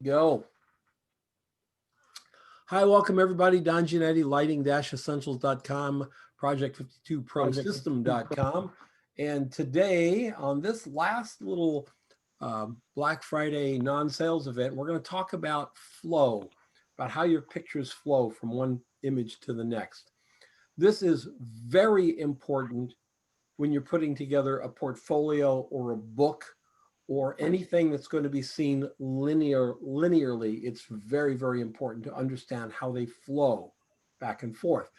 Go. Hi, welcome everybody. Don Giannetti, lighting-essentials.com, project52prosystem.com. And today on this last little Black Friday non-sales event, we're going to talk about flow, about how your pictures flow from one image to the next. This is very important when you're putting together a portfolio or a book or anything that's going to be seen linearly. It's very, very important to understand how they flow back and forth.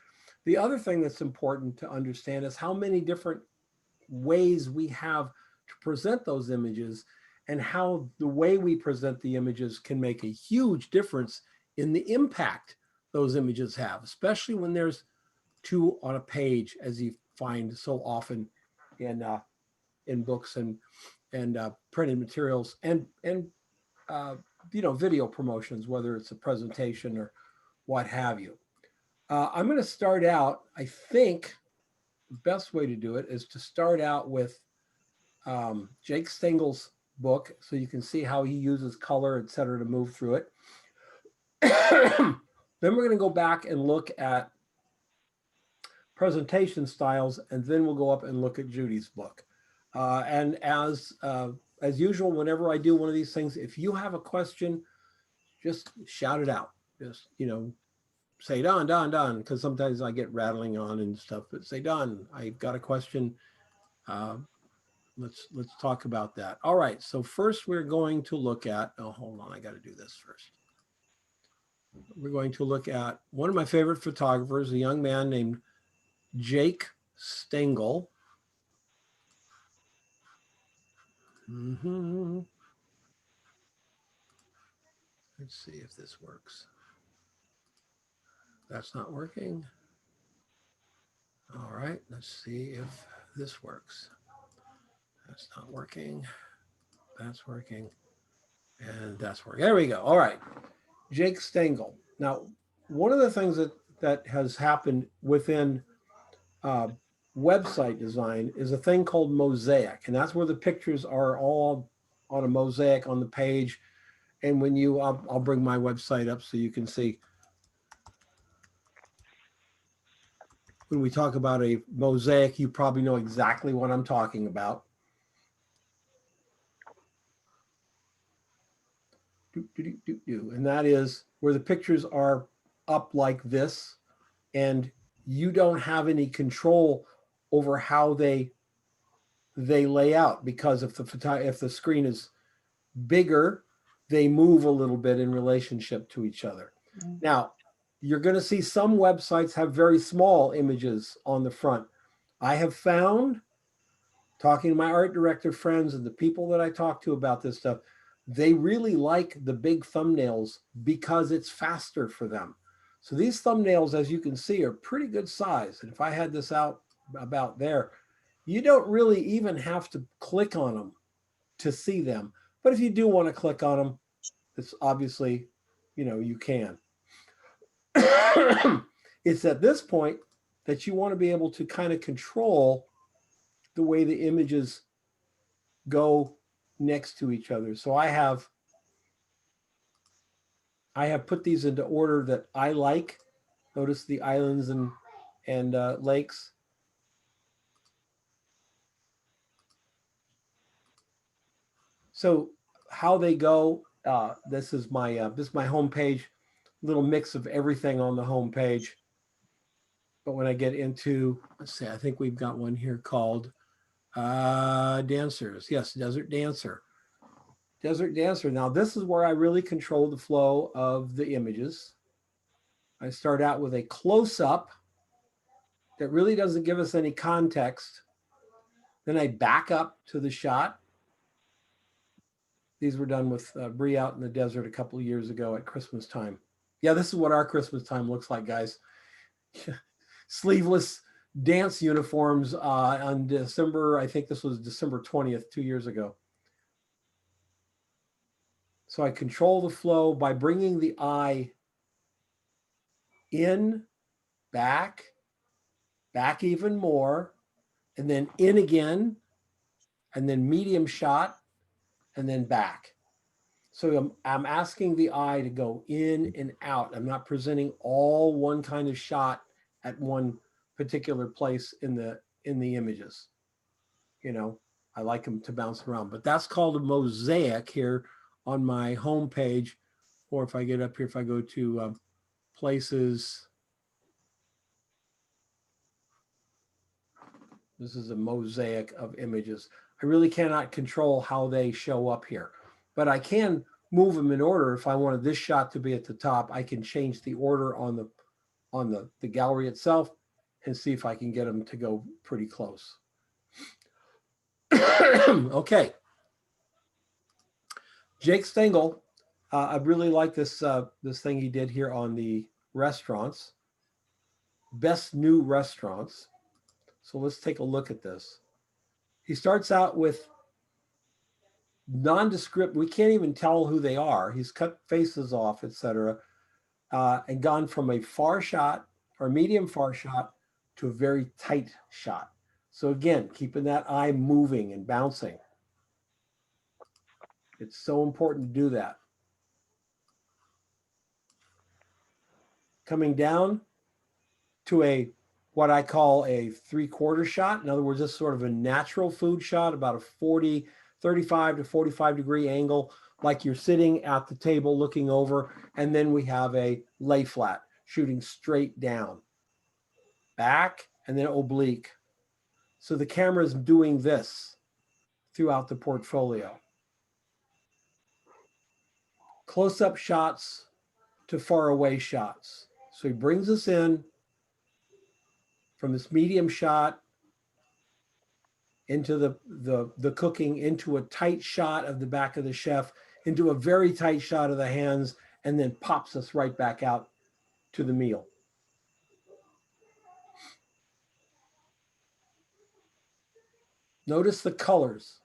The other thing that's important to understand is how many different ways we have to present those images and how the way we present the images can make a huge difference in the impact those images have, especially when there's two on a page, as you find so often in books and printed materials and video promotions, whether it's a presentation or what have you. I'm going to start out. I think the best way to do it is to start out with Jake Stengel's book, so you can see how he uses color, et cetera, to move through it. Then we're going to go back and look at presentation styles, and then we'll go up and look at Judy's book. And as usual, whenever I do one of these things, if you have a question, just shout it out. Just, say, Don, because sometimes I get rattling on and stuff, but say, Don, I've got a question. Let's talk about that. All right, so first we're going to look at, hold on, I got to do this first. We're going to look at one of my favorite photographers, a young man named Jake Stengel. Let's see if this works. That's not working. All right, let's see if this works. That's not working. That's working. And that's working. There we go. All right, Jake Stengel. Now, one of the things that has happened within website design is a thing called mosaic, and that's where the pictures are all on a mosaic on the page. And when you, I'll bring my website up so you can see. When we talk about a mosaic, you probably know exactly what I'm talking about. And that is where the pictures are up like this, and you don't have any control over how they lay out, because if the screen is bigger, they move a little bit in relationship to each other. Now, you're going to see some websites have very small images on the front. I have found, talking to my art director friends and the people that I talk to about this stuff, they really like the big thumbnails because it's faster for them. So these thumbnails, as you can see, are pretty good size. And if I had this out about there, you don't really even have to click on them to see them. But if you do want to click on them, it's obviously, you can. It's at this point that you want to be able to kind of control the way the images go next to each other. So I have put these into order that I like. Notice the islands and lakes. So how they go, this is my home page, little mix of everything on the home page. But when I get into, let's see, I think we've got one here called Dancers. Yes, Desert Dancer. Desert Dancer. Now this is where I really control the flow of the images. I start out with a close-up that really doesn't give us any context. Then I back up to the shot. These were done with Bree out in the desert a couple of years ago at Christmas time. Yeah, this is what our Christmas time looks like, guys. Sleeveless dance uniforms on December, I think this was December 20th, 2 years ago. So I control the flow by bringing the eye in, back even more, and then in again, and then medium shot, and then back. So I'm asking the eye to go in and out. I'm not presenting all one kind of shot at one particular place in the images. You know, I like them to bounce around, but that's called a mosaic here on my home page. Or if I get up here, if I go to places, this is a mosaic of images. I really cannot control how they show up here, but I can move them in order. If I wanted this shot to be at the top, I can change the order on the gallery itself and see if I can get them to go pretty close. Okay. Jake Stengel, I really like this this thing he did here on the restaurants, best new restaurants. So let's take a look at this. He starts out with nondescript. We can't even tell who they are. He's cut faces off, etc., and gone from a far shot or medium far shot to a very tight shot. So again, keeping that eye moving and bouncing. It's so important to do that. Coming down to a what I call a 3/4 shot. In other words, this is sort of a natural food shot, about a 35 to 45 degree angle, like you're sitting at the table looking over. And then we have a lay flat, shooting straight down, back, and then oblique. So the camera is doing this throughout the portfolio. Close-up shots to far away shots. So he brings us in from this medium shot into the cooking, into a tight shot of the back of the chef, into a very tight shot of the hands, and then pops us right back out to the meal. Notice the colors.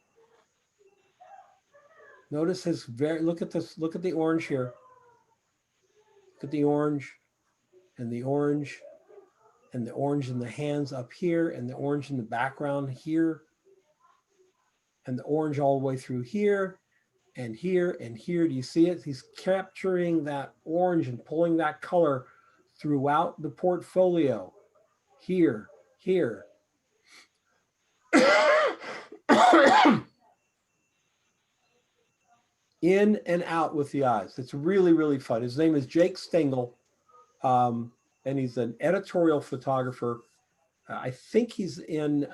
Notice his look at this, look at the orange here. Look at the orange and the orange and the orange in the hands up here and the orange in the background here and the orange all the way through here and here and here. Do you see it? He's capturing that orange and pulling that color throughout the portfolio. Here, here. In and out with the eyes. It's really, really fun. His name is Jake Stengel, and he's an editorial photographer. I think he's in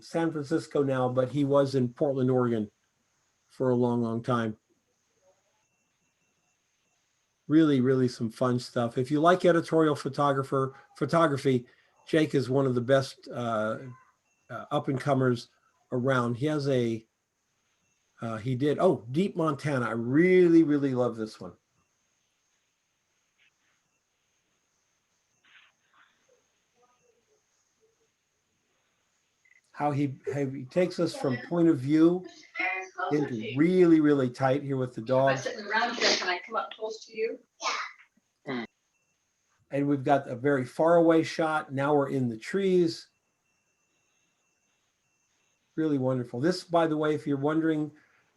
San Francisco now, but he was in Portland, Oregon for a long, long time. Really, really some fun stuff. If you like editorial photography, Jake is one of the best up-and-comers around. He has a, Deep Montana. I really, really love this one. How he takes us from point of view into really, really tight here with the dog. Sitting around here, can I come up close to you? Yeah. And we've got a very far away shot. Now we're in the trees. Really wonderful. This, by the way, if you're wondering,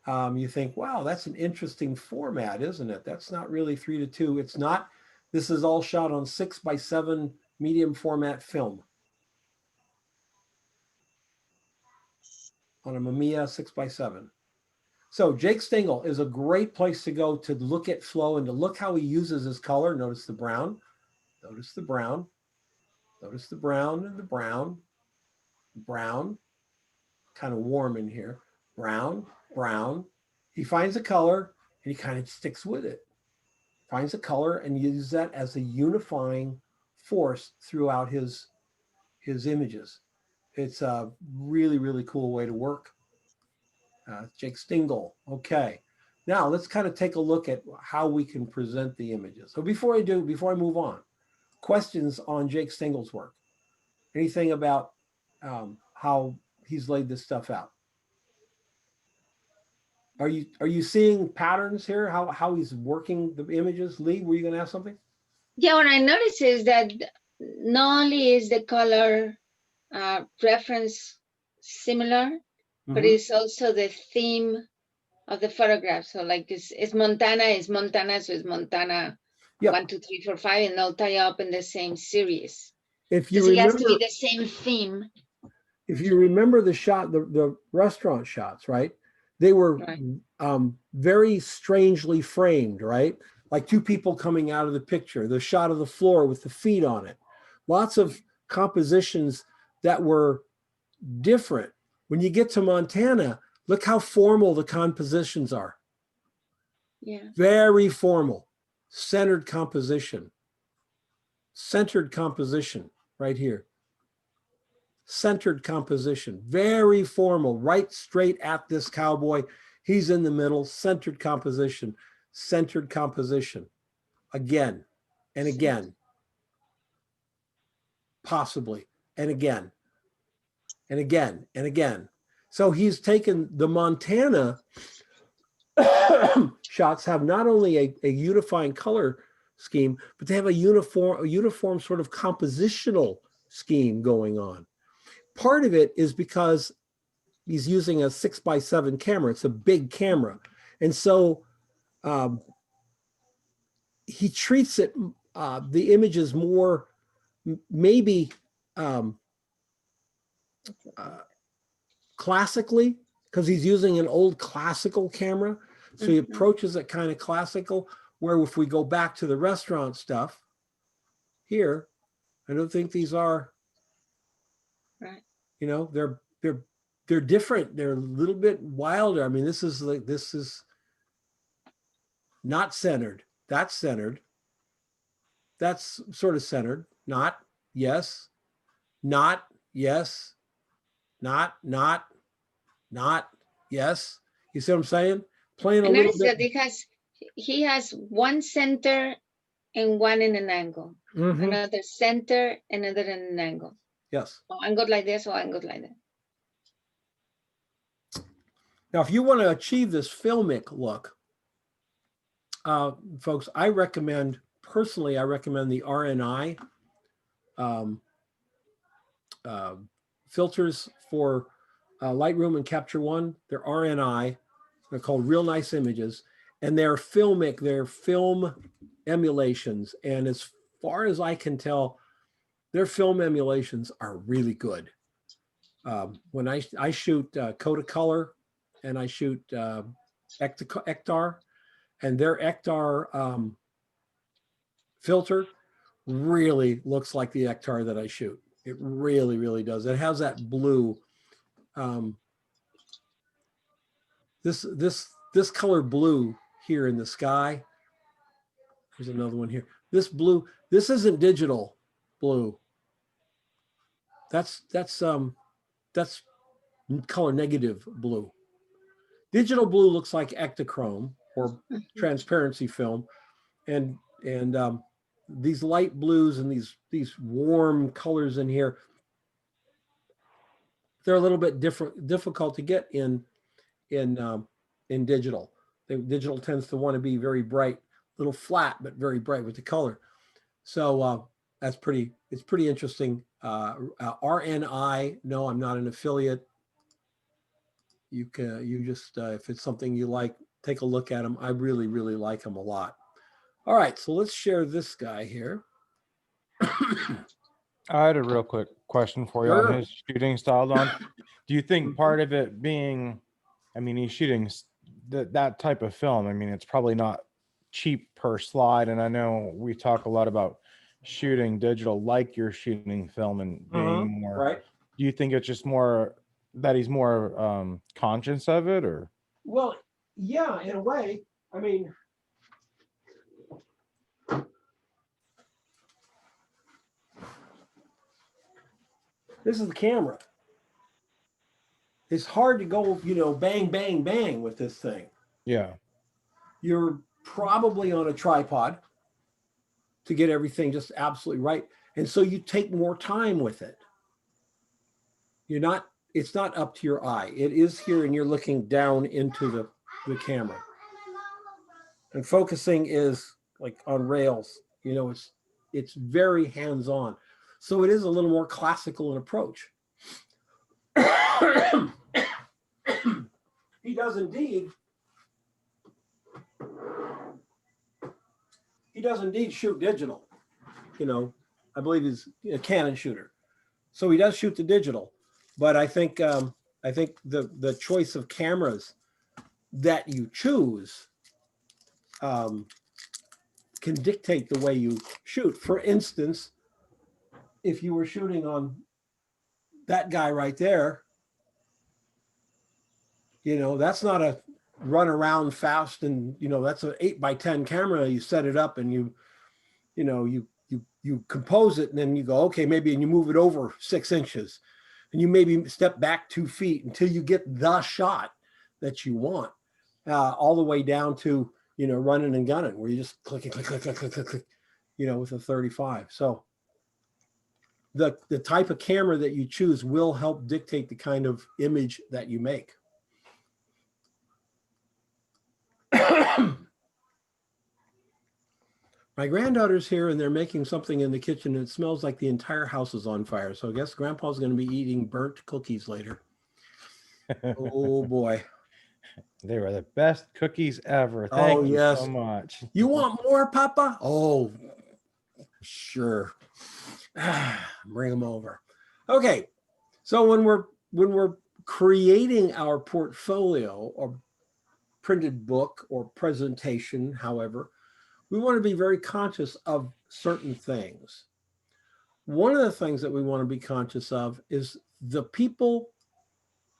you think, wow, that's an interesting format, isn't it? That's not really 3:2. It's not. This is all shot on 6:7 medium format film. On a Mamiya 6:7. So Jake Stengel is a great place to go to look at flow and to look how he uses his color. Notice the brown, notice the brown, notice the brown and the brown, brown, kind of warm in here, brown, brown. He finds a color and he kind of sticks with it. Finds a color and uses that as a unifying force throughout his images. It's a really, really cool way to work. Jake Stengel. Okay. Now let's kind of take a look at how we can present the images. So before I move on, questions on Jake Stengel's work? Anything about how he's laid this stuff out? Are you seeing patterns here? How he's working the images? Lee, were you going to ask something? Yeah, what I noticed is that not only is the color reference similar, but it's also the theme of the photograph. So like it's Montana, so it's Montana Yep. 1, 2, 3, 4, 5, and they'll tie up in the same series. If you Because it has to be remember, the same theme. if you remember the shot, the restaurant shots, right? They were Right. very strangely framed, right? Like two people coming out of the picture, the shot of the floor with the feet on it. Lots of compositions that were different. When you get to Montana, look how formal the compositions are. Yeah. Very formal, centered composition right here. Centered composition, very formal, right straight at this cowboy. He's in the middle, centered composition, again and again, possibly, and again, and again, and again. So he's taken the Montana shots have not only a unifying color scheme, but they have a uniform sort of compositional scheme going on. Part of it is because he's using a 6x7 camera. It's a big camera. And so he treats it, the images more maybe classically, because he's using an old classical camera. So he approaches it kind of classical, where if we go back to the restaurant stuff here, I don't think these are, Right. you know, they're different. They're a little bit wilder. I mean, this is not centered. That's centered. That's sort of centered. Not, yes, not, yes, not, yes. You see what I'm saying? Playing a And little notice bit. that he has one center and one in an angle. Another center, another in an angle. Yes. Or angled like this or angled like that. Now, if you want to achieve this filmic look, folks, I recommend the RNI filters for Lightroom and Capture One. They're RNI. They're called Real Nice Images, and they're filmic. They're film emulations, and as far as I can tell, their film emulations are really good. When I shoot Kodacolor and I shoot Ektar, and their Ektar filter really looks like the Ektar that I shoot. It really, really does. It has that blue. This color blue here in the sky. There's another one here. This blue. This isn't digital blue. That's color negative blue. Digital blue looks like Ektachrome or transparency film, and these light blues and these warm colors in here, they're a little bit difficult to get in digital. Digital tends to want to be very bright, little flat, but very bright with the color. So it's pretty interesting. RNI, no, I'm not an affiliate. You just, if it's something you like, take a look at them. I really, really like them a lot. All right, so let's share this guy here. I had a real quick question for you on his shooting style, Don. Do you think part of it being, I mean, he's shooting that type of film. I mean, it's probably not cheap per slide. And I know we talk a lot about shooting digital like you're shooting film and being more, right. Do you think it's just more that he's more conscious of it, or? Well, yeah, in a way. I mean, this is the camera. It's hard to go, bang, bang, bang with this thing. Yeah. You're probably on a tripod to get everything just absolutely right. And so you take more time with it. It's not up to your eye. It is here and you're looking down into the camera. And focusing is like on rails, it's very hands-on. So it is a little more classical in approach. He does indeed he does indeed shoot digital. You know, I believe he's a Canon shooter. So he does shoot the digital. But I think the choice of cameras that you choose can dictate the way you shoot. For instance, if you were shooting on that guy right there, you know, that's not a run around fast, and you know, that's an 8x10 camera. You set it up and you compose it, and then you go, okay, maybe, and you move it over 6 inches, and you maybe step back 2 feet until you get the shot that you want, all the way down to, you know, running and gunning, where you just click, you know, with a 35. So the type of camera that you choose will help dictate the kind of image that you make. My granddaughter's here and they're making something in the kitchen and it smells like the entire house is on fire. So I guess Grandpa's going to be eating burnt cookies later. Oh boy. They were the best cookies ever. Thank you so much. You want more, Papa? Oh, sure. Bring them over. Okay. So when we're creating our portfolio or printed book or presentation, however, we want to be very conscious of certain things. One of the things that we want to be conscious of is the people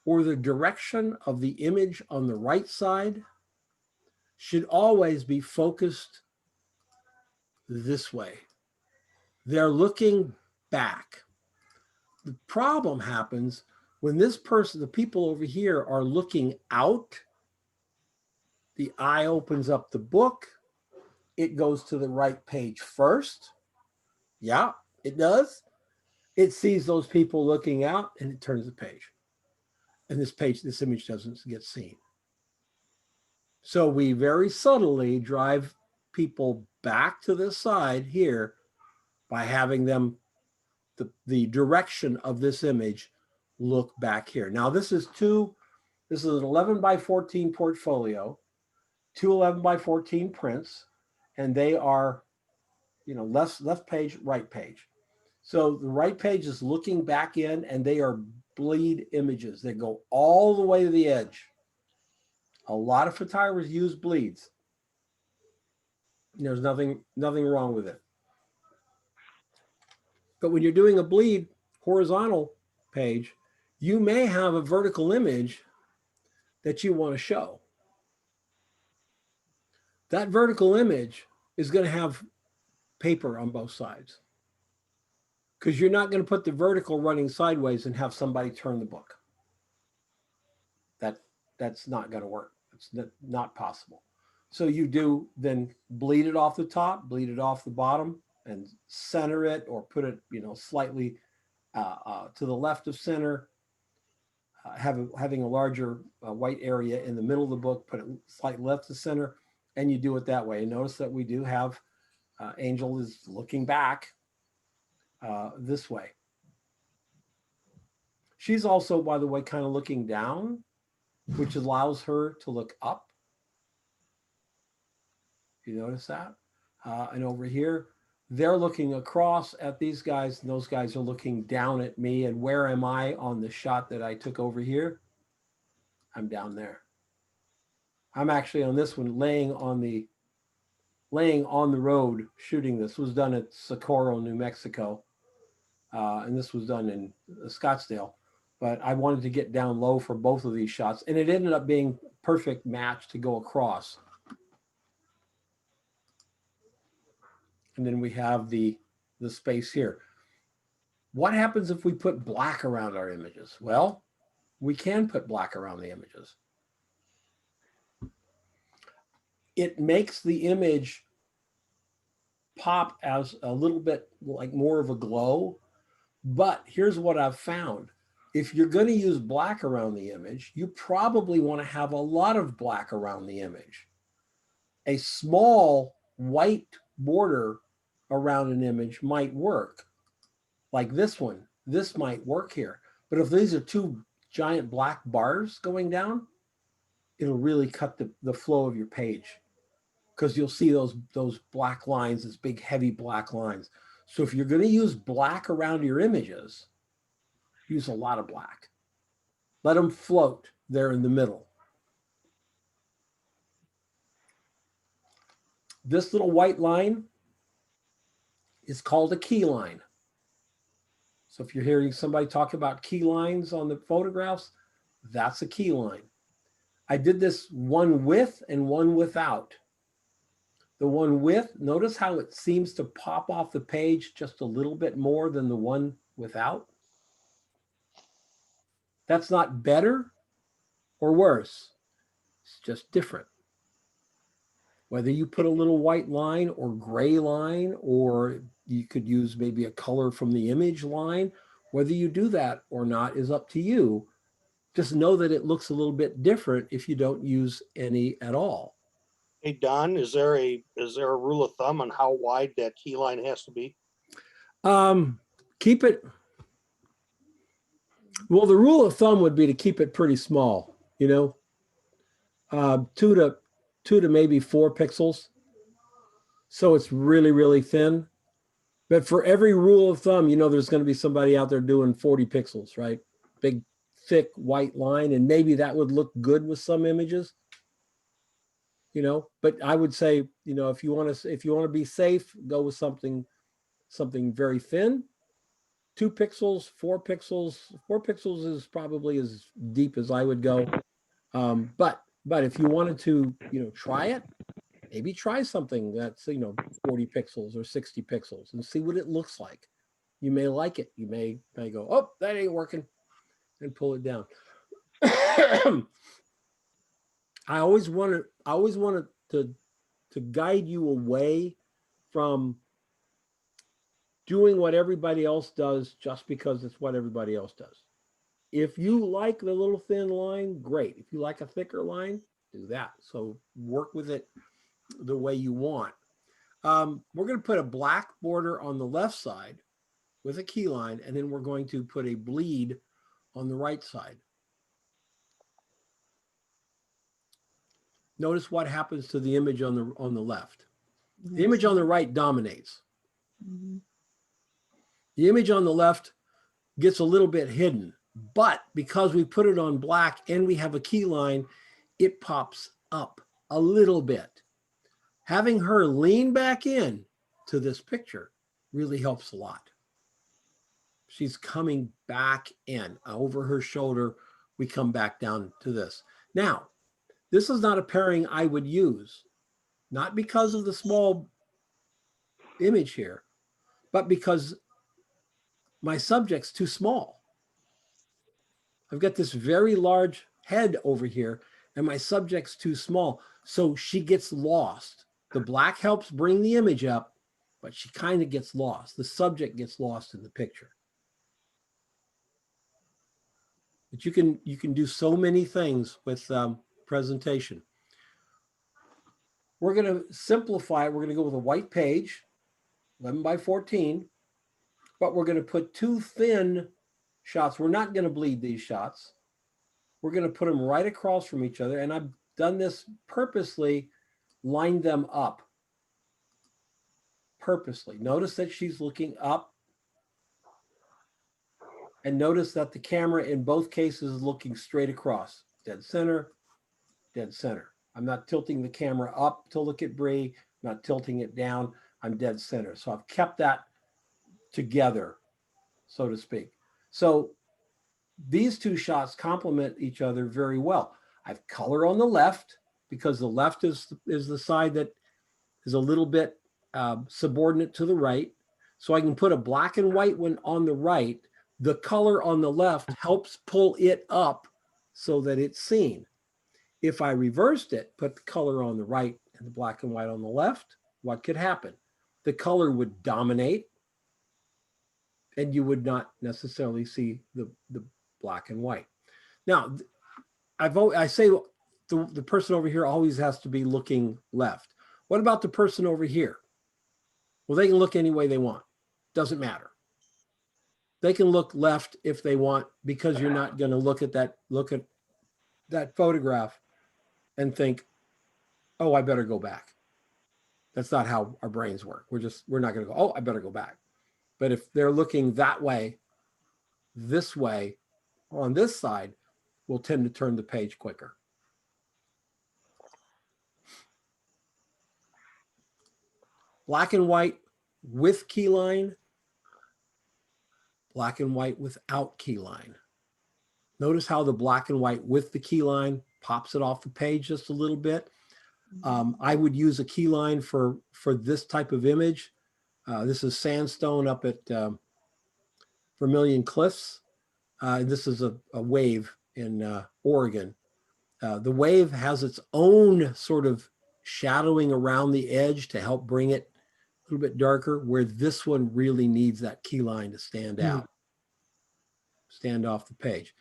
or the direction of the image on the right side should always be focused this way. They're looking back. The problem happens when this person, the people over here, are looking out. The eye opens up the book. It goes to the right page first. Yeah, it does. It sees those people looking out and it turns the page. And this image doesn't get seen. So we very subtly drive people back to the side here by having them, the direction of this image look back here. Now this is an 11x14 portfolio, 2 11x14 prints, and they are, you know, left page, right page. So the right page is looking back in, and they are bleed images. They go all the way to the edge. A lot of photographers use bleeds. There's nothing wrong with it. But when you're doing a bleed horizontal page, you may have a vertical image that you want to show. That vertical image is going to have paper on both sides, because you're not going to put the vertical running sideways and have somebody turn the book. That's not going to work. It's not possible. So you do then bleed it off the top, bleed it off the bottom, and center it, or put it, you know, slightly to the left of center, having a larger white area in the middle of the book, put it slightly left of center, and you do it that way. And notice that we do have Angel is looking back this way. She's also, by the way, kind of looking down, which allows her to look up. You notice that? And over here, they're looking across at these guys, and those guys are looking down at me. And where am I on the shot that I took over here? I'm down there. I'm actually on this one, laying on the road shooting. This was done at Socorro, New Mexico. And this was done in Scottsdale. But I wanted to get down low for both of these shots, and it ended up being perfect match to go across. And then we have the space here. What happens if we put black around our images? Well, we can put black around the images. It makes the image pop as a little bit like more of a glow. But here's what I've found. If you're going to use black around the image, you probably want to have a lot of black around the image. A small white border around an image might work. Like this one, this might work here. But if these are 2 giant black bars going down, it'll really cut the flow of your page. because you'll see those black lines, those big heavy black lines. So if you're going to use black around your images, use a lot of black. Let them float there in the middle. This little white line is called a key line. So if you're hearing somebody talk about key lines on the photographs, that's a key line. I did this one with and one without. The one with, notice how it seems to pop off the page just a little bit more than the one without. That's not better or worse. It's just different. Whether you put a little white line or gray line, or you could use maybe a color from the image line, whether you do that or not is up to you. Just know that it looks a little bit different if you don't use any at all. Hey, Don, is there a rule of thumb on how wide that key line has to be? Keep it. Well, the rule of thumb would be to keep it pretty small, you know, 2 to maybe 4 pixels. So it's really, really thin. But for every rule of thumb, you know, there's going to be somebody out there doing 40 pixels, right? Big, thick white line. And maybe that would look good with some images, you know, but I would say, you know, if you want to be safe, go with something very thin. 2 pixels, 4 pixels. 4 pixels is probably as deep as I would go. But if you wanted to, you know, try it, maybe try something that's, you know, 40 pixels or 60 pixels and see what it looks like. You may like it. You may go, oh, that ain't working, and pull it down. I always wanted to guide you away from doing what everybody else does just because it's what everybody else does. If you like the little thin line, great. If you like a thicker line, do that. So work with it the way you want. We're going to put a black border on the left side with a key line, and then we're going to put a bleed on the right side. Notice what happens to the image on the left. The image on the right dominates. Mhm. The image on the left gets a little bit hidden, but because we put it on black and we have a key line, it pops up a little bit. Having her lean back in to this picture really helps a lot. She's coming back in over her shoulder. We come back down to this. Now, this is not a pairing I would use, not because of the small image here, but because my subject's too small. I've got this very large head over here and my subject's too small. So she gets lost. The black helps bring the image up, but she kind of gets lost. The subject gets lost in the picture. But you can do so many things with presentation. We're going to simplify it. We're going to go with a white page, 11 by 14, but we're going to put 2 thin shots. We're not going to bleed these shots. We're going to put them right across from each other. And I've done this purposely, lined them up purposely. Notice that she's looking up. And notice that the camera in both cases is looking straight across. Dead center, dead center. I'm not tilting the camera up to look at Bree, I'm not tilting it down. I'm dead center. So I've kept that together, so to speak. So these 2 shots complement each other very well. I've color on the left because the left is the side that is a little bit subordinate to the right. So I can put a black and white one on the right. The color on the left helps pull it up so that it's seen. If I reversed it, put the color on the right and the black and white on the left, what could happen? The color would dominate and you would not necessarily see the black and white. Now, I say the person over here always has to be looking left. What about the person over here? Well, they can look any way they want. Doesn't matter. They can look left if they want, because you're not going to look at that photograph and think, oh, I better go back. That's not how our brains work. We're not going to go, oh, I better go back. But if they're looking that way, this way, on this side, we'll tend to turn the page quicker. Black and white with keyline, black and white without keyline. Notice how the black and white with the keyline pops it off the page just a little bit. I would use a keyline for this type of image. This is sandstone up at Vermilion Cliffs. This is a wave in Oregon. The wave has its own sort of shadowing around the edge to help bring it a little bit darker, where this one really needs that keyline to stand out, stand off the page.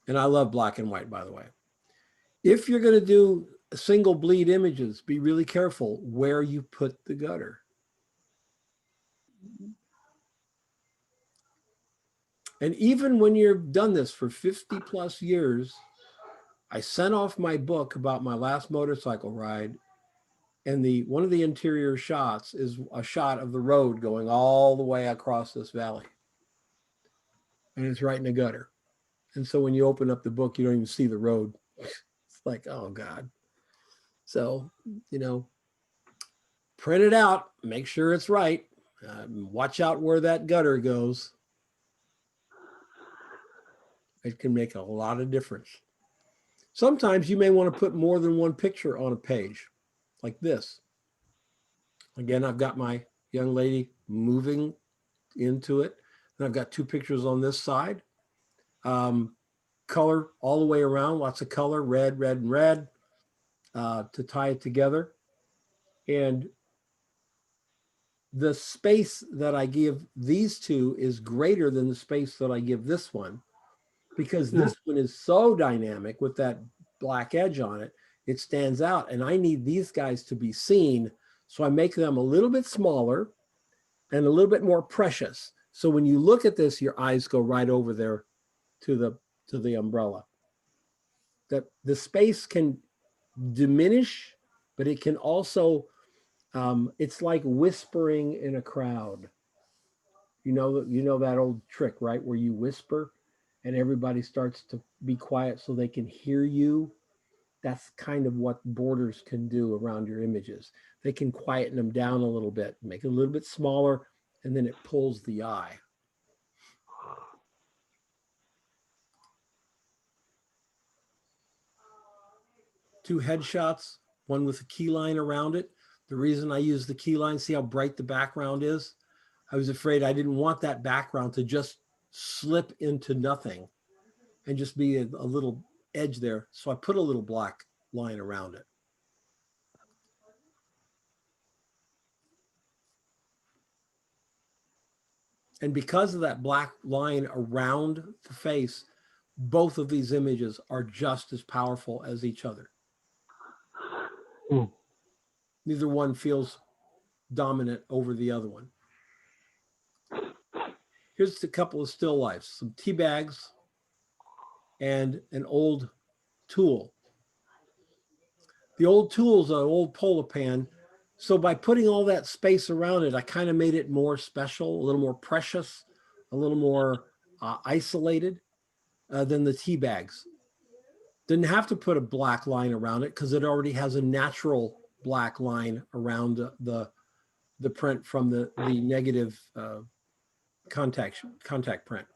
And I love black and white, by the way. If you're going to do single bleed images, be really careful where you put the gutter. And even when you've done this for 50 plus years, I sent off my book about my last motorcycle ride, and one of the interior shots is a shot of the road going all the way across this valley. And it's right in the gutter. And so when you open up the book, you don't even see the road. It's like, oh God. So, you know, print it out, make sure it's right. Watch out where that gutter goes. It can make a lot of difference. Sometimes you may want to put more than one picture on a page like this. Again, I've got my young lady moving into it. And I've got two pictures on this side. Color all the way around, lots of color, red, red, and red to tie it together. And the space that I give these two is greater than the space that I give this one, because this one is so dynamic with that black edge on it, it stands out. And I need these guys to be seen. So I make them a little bit smaller and a little bit more precious. So when you look at this, your eyes go right over there to the umbrella. That the space can diminish, but it can also, it's like whispering in a crowd. You know that old trick, right? Where you whisper and everybody starts to be quiet so they can hear you. That's kind of what borders can do around your images. They can quieten them down a little bit, make it a little bit smaller, and then it pulls the eye. Two headshots, one with a key line around it. The reason I use the key line, see how bright the background is? I was afraid I didn't want that background to just slip into nothing and just be a little edge there. So I put a little black line around it. And because of that black line around the face, both of these images are just as powerful as each other. Neither one feels dominant over the other one. Here's a couple of still lifes, some tea bags and an old tool. The old tool is an old Pola pan. So by putting all that space around it, I kind of made it more special, a little more precious, a little more isolated than the tea bags. Didn't have to put a black line around it because it already has a natural black line around the print from the negative contact print.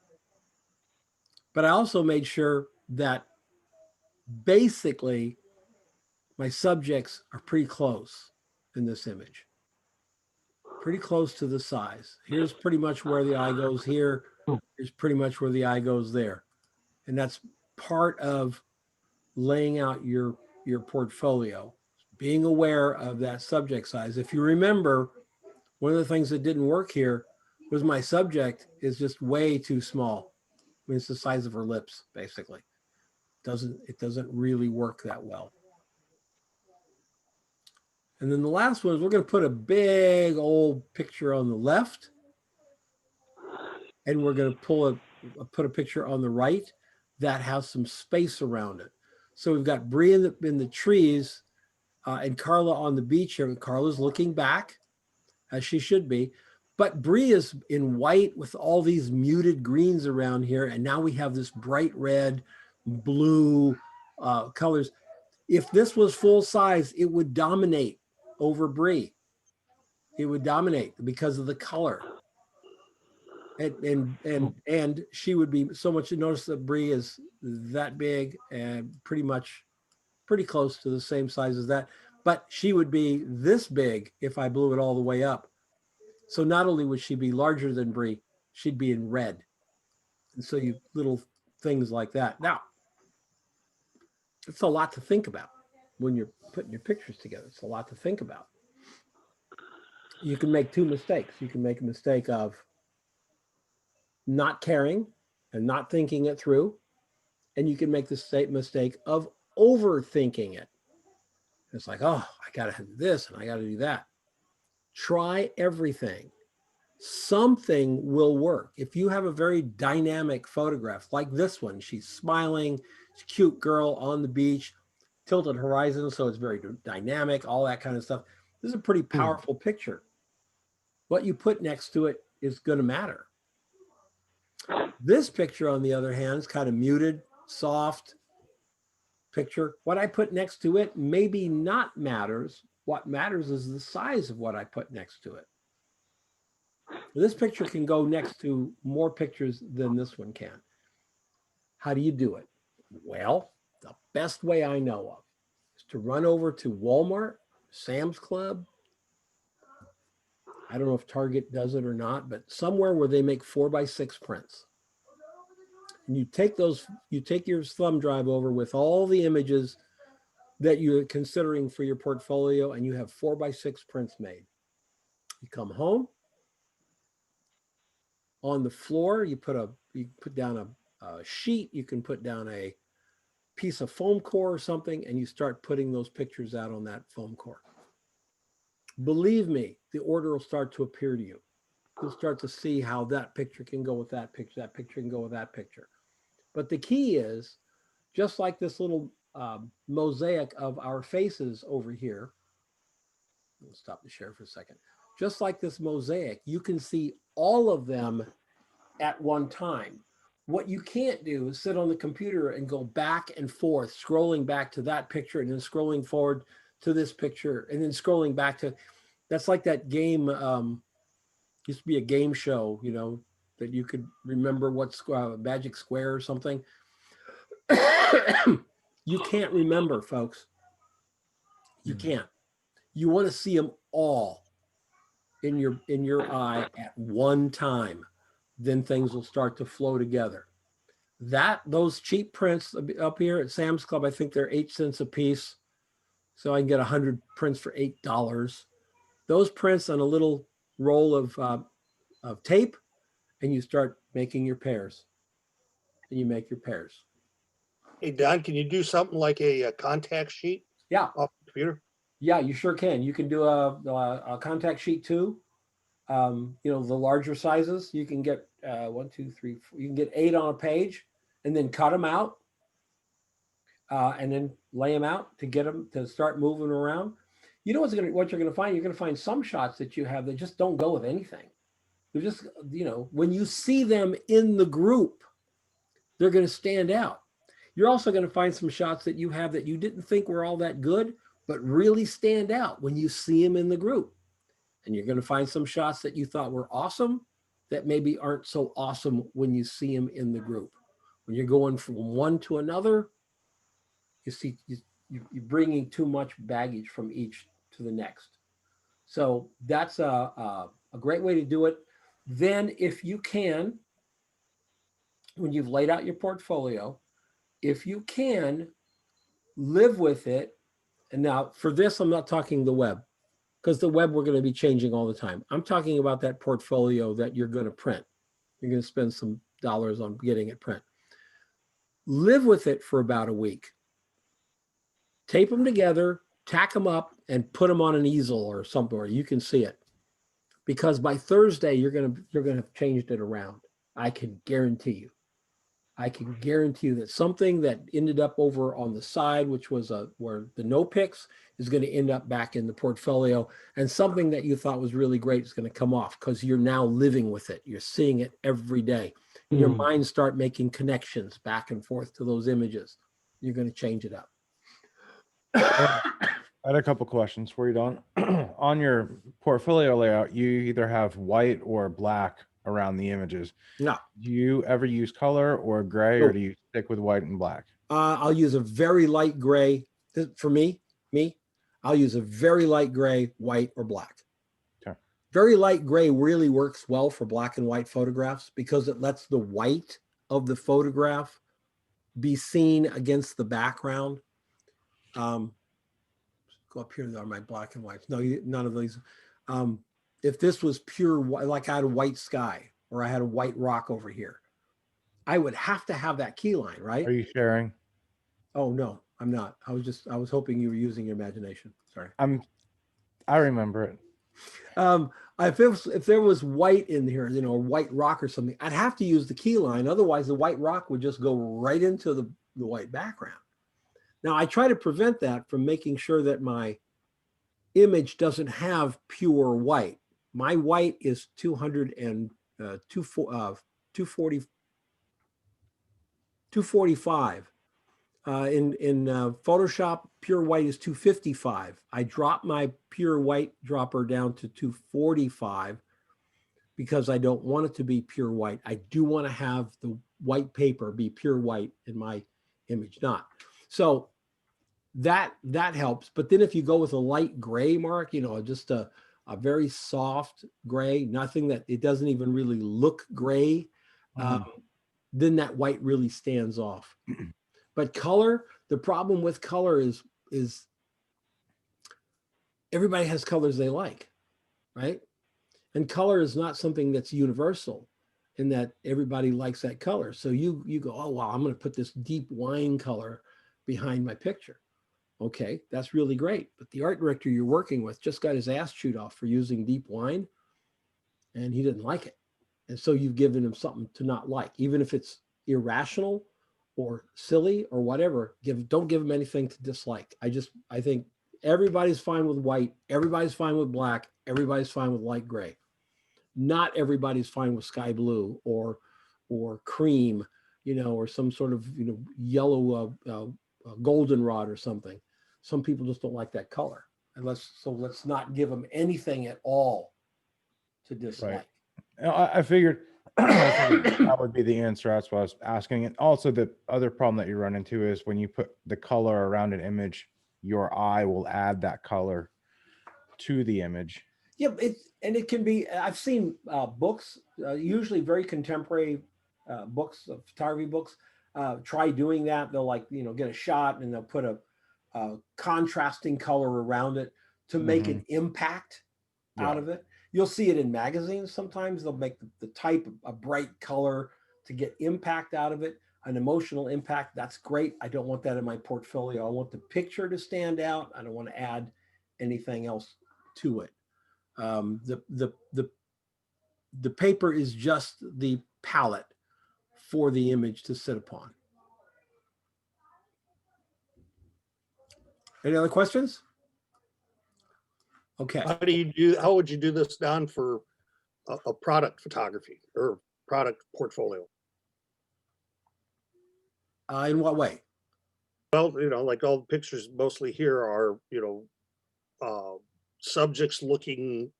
But I also made sure that basically my subjects are pretty close in this image. Pretty close to the size. Here's pretty much where the eye goes here. Here's pretty much where the eye goes there. And that's part of laying out your portfolio, being aware of that subject size. If you remember, one of the things that didn't work here was my subject is just way too small. I mean, it's the size of her lips, basically. It doesn't really work that well. And then the last one is we're going to put a big old picture on the left, and we're going to put a picture on the right that has some space around it. So we've got Bree in the trees and Carla on the beach here. Carla's looking back, as she should be. But Bree is in white with all these muted greens around here. And now we have this bright red, blue colors. If this was full size, it would dominate over Bree. It would dominate because of the color. And she would be so much. You notice that Bree is that big and pretty close to the same size as that. But she would be this big if I blew it all the way up. So not only would she be larger than Bree, she'd be in red. And so you little things like that. Now, it's a lot to think about when you're putting your pictures together. It's a lot to think about. You can make two mistakes. You can make a mistake of not caring and not thinking it through. And you can make the mistake of overthinking it. It's like, oh, I got to do this and I got to do that. Try everything. Something will work. If you have a very dynamic photograph like this one, she's smiling, it's a cute girl on the beach, tilted horizon, so it's very dynamic, all that kind of stuff. This is a pretty powerful picture. What you put next to it is going to matter. This picture, on the other hand, is kind of muted, soft picture. What I put next to it maybe not matters. What matters is the size of what I put next to it. This picture can go next to more pictures than this one can. How do you do it? Well, the best way I know of is to run over to Walmart, Sam's Club. I don't know if Target does it or not, but somewhere where they make 4x6 prints. And you take your thumb drive over with all the images that you're considering for your portfolio, and you have 4x6 prints made. You come home. On the floor, you put down a sheet, you can put down a piece of foam core or something, and you start putting those pictures out on that foam core. Believe me, the order will start to appear to you. You'll start to see how that picture can go with that picture can go with that picture. But the key is, just like this little mosaic of our faces over here, I'll stop the share for a second. Just like this mosaic, you can see all of them at one time. What you can't do is sit on the computer and go back and forth, scrolling back to that picture and then scrolling forward to this picture and then scrolling back to, that's like that game, used to be a game show, you know, that you could remember what's Magic Square or something. You can't remember, folks. You can't. You want to see them all in your eye at one time. Then things will start to flow together. Those cheap prints up here at Sam's Club, I think they're 8 cents a piece. So I can get 100 prints for $8. Those prints on a little roll of tape, and you start making your pairs. And you make your pairs. Hey, Don, can you do something like a contact sheet? Yeah. Off the computer? Yeah, you sure can. You can do a contact sheet too. You know, the larger sizes, you can get 1, 2, 3, 4, you can get 8 on a page and then cut them out and then lay them out to get them to start moving around. You know what you're going to find? You're going to find some shots that you have that just don't go with anything. They're just, you know, when you see them in the group, they're going to stand out. You're also going to find some shots that you have that you didn't think were all that good, but really stand out when you see them in the group. And you're going to find some shots that you thought were awesome that maybe aren't so awesome when you see them in the group. When you're going from one to another, you see you're bringing too much baggage from each to the next. So that's a great way to do it. Then if you can, when you've laid out your portfolio, if you can live with it. And now for this, I'm not talking the web, because the web we're going to be changing all the time. I'm talking about that portfolio that you're going to print. You're going to spend some dollars on getting it print. Live with it for about a week. Tape them together, tack them up, and put them on an easel or something where you can see it. Because by Thursday, you're going to have changed it around. I can guarantee you. I can guarantee you that something that ended up over on the side, which was where the no picks, is going to end up back in the portfolio, and something that you thought was really great is going to come off because you're now living with it. You're seeing it every day. And your mind start making connections back and forth to those images. You're going to change it up. I had a couple questions for you, Don. On your portfolio layout, you either have white or black around the images. No. Do you ever use color or gray, or do you stick with white and black? I'll use a very light gray. For me, I'll use a very light gray, white, or black. Okay. Very light gray really works well for black and white photographs because it lets the white of the photograph be seen against the background. Go up here are my black and whites. No, none of these. If this was pure white, like I had a white sky or I had a white rock over here, I would have to have that key line, right? Are you sharing? Oh, no, I'm not. I was hoping you were using your imagination. Sorry. I remember it. If there was white in here, you know, a white rock or something, I'd have to use the key line. Otherwise, the white rock would just go right into the white background. Now, I try to prevent that from making sure that my image doesn't have pure white. My white is 245. In Photoshop, pure white is 255. I dropped my pure white dropper down to 245 because I don't want it to be pure white. I do want to have the white paper be pure white in my image, not. So that helps. But then if you go with a light gray, Mark, you know, just a very soft gray, nothing that it doesn't even really look gray, then that white really stands off. But color, the problem with color is everybody has colors they like, right? And color is not something that's universal in that everybody likes that color. So you go, oh, wow, I'm going to put this deep wine color behind my picture. Okay, that's really great. But the art director you're working with just got his ass chewed off for using deep wine and he didn't like it. And so you've given him something to not like, even if it's irrational or silly or whatever. Don't give him anything to dislike. I think everybody's fine with white, everybody's fine with black, everybody's fine with light gray. Not everybody's fine with sky blue or cream, you know, or some sort of, you know, yellow goldenrod or something. Some people just don't like that color. So let's not give them anything at all to dislike. Right. I figured that would be the answer. That's what I was asking. And also the other problem that you run into is when you put the color around an image, your eye will add that color to the image. Yeah, it can be, I've seen books, usually very contemporary books, photography books, try doing that. They'll get a shot and they'll put a contrasting color around it to make an impact out of it. You'll see it in magazines sometimes. They'll make the type of a bright color to get impact out of it, an emotional impact. That's great. I don't want that in my portfolio. I want the picture to stand out. I don't want to add anything else to it. The paper is just the palette for the image to sit upon. Any other questions? Okay. How would you do this, Don, for a product photography or product portfolio? In what way? Well, you know, like all the pictures mostly here are, you know, subjects looking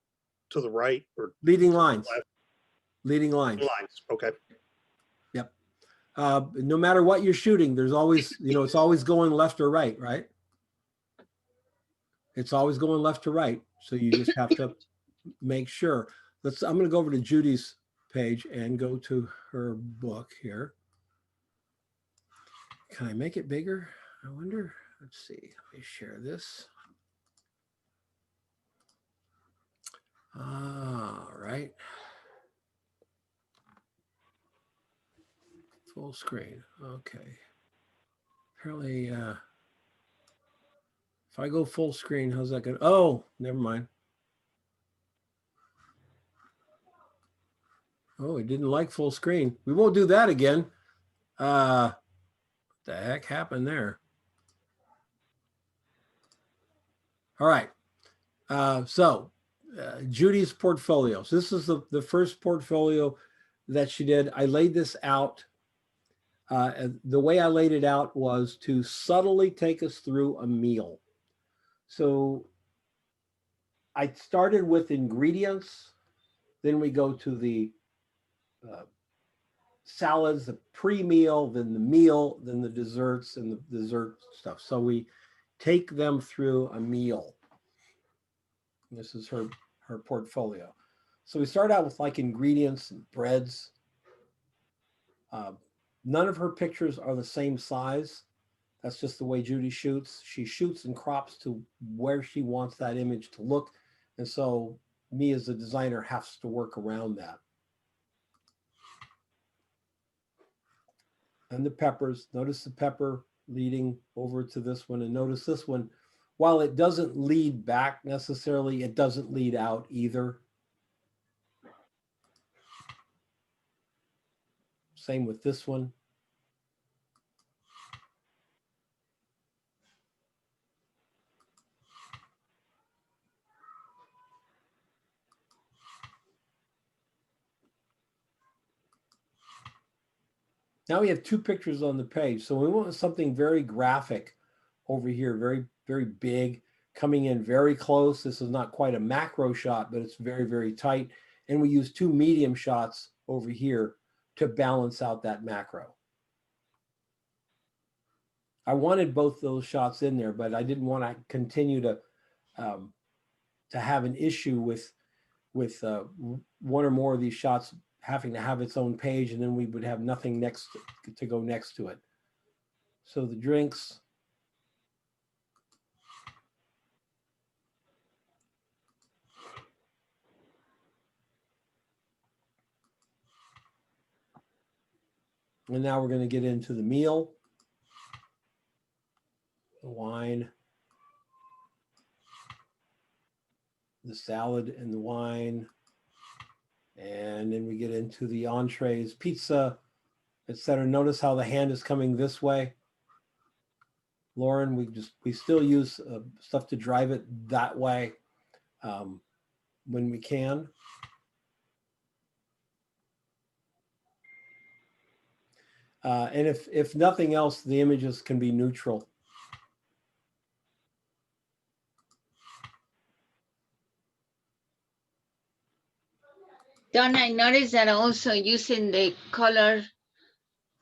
to the right or Leading lines. left. Leading lines. Lines. Okay. Yep. No matter what you're shooting, there's always, you know, it's always going left or right, right? It's always going left to right. So you just have to make sure. I'm going to go over to Judy's page and go to her book here. Can I make it bigger? I wonder. Let's see. Let me share this. All right. Full screen. Okay. Apparently, if I go full screen, how's that going? Oh, never mind. Oh, it didn't like full screen. We won't do that again. What the heck happened there? All right. Judy's portfolio. So this is the first portfolio that she did. I laid this out. The way I laid it out was to subtly take us through a meal. So I started with ingredients, then we go to the salads, the pre-meal, then the meal, then the desserts and the dessert stuff. So we take them through a meal. This is her portfolio. So we start out with like ingredients and breads. None of her pictures are the same size. That's just the way Judy shoots. She shoots and crops to where she wants that image to look. And so me as a designer has to work around that. And the peppers, notice the pepper leading over to this one, and notice this one, while it doesn't lead back necessarily, it doesn't lead out either. Same with this one. Now we have two pictures on the page. So we want something very graphic over here, very, very big, coming in very close. This is not quite a macro shot, but it's very, very tight. And we use two medium shots over here to balance out that macro. I wanted both those shots in there, but I didn't want to continue to have an issue with one or more of these shots having to have its own page, and then we would have nothing next to go next to it. So the drinks. And now we're going to get into the meal, the wine, the salad and the wine. And then we get into the entrees, pizza, etc. Notice how the hand is coming this way. Lauren, we still use stuff to drive it that way when we can. And if nothing else, the images can be neutral. Don, I noticed that also using the color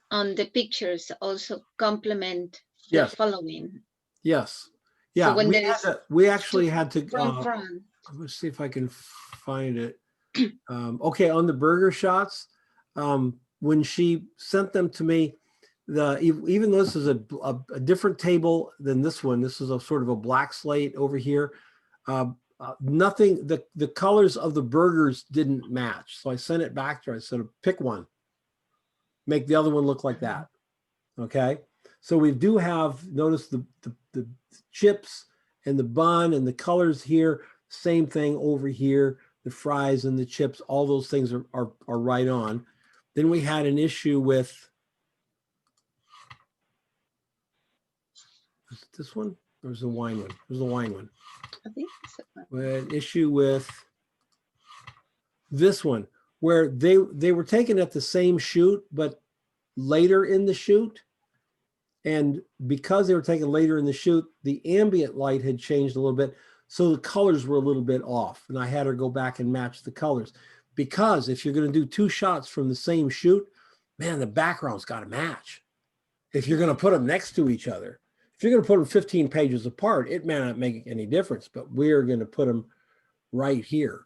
on the pictures also complement the Yes. following. Yes. Yeah. So when we actually had to. Front. Let's see if I can find it. Okay, on the burger shots, when she sent them to me, even though this is a different table than this one, this is a sort of a black slate over here. Nothing, the colors of the burgers didn't match. So I sent it back to her. I said, pick one, make the other one look like that. Okay. So we do have, notice the chips and the bun and the colors here, same thing over here, the fries and the chips, all those things are right on. Then we had an issue with, is it this one? Or was the wine one? It was the wine one. I think so. We had an issue with this one, where they were taken at the same shoot, but later in the shoot. And because they were taken later in the shoot, the ambient light had changed a little bit. So the colors were a little bit off. And I had her go back and match the colors. Because if you're going to do two shots from the same shoot, man, the background's got to match. If you're going to put them next to each other, if you're going to put them 15 pages apart, it may not make any difference, but we're going to put them right here.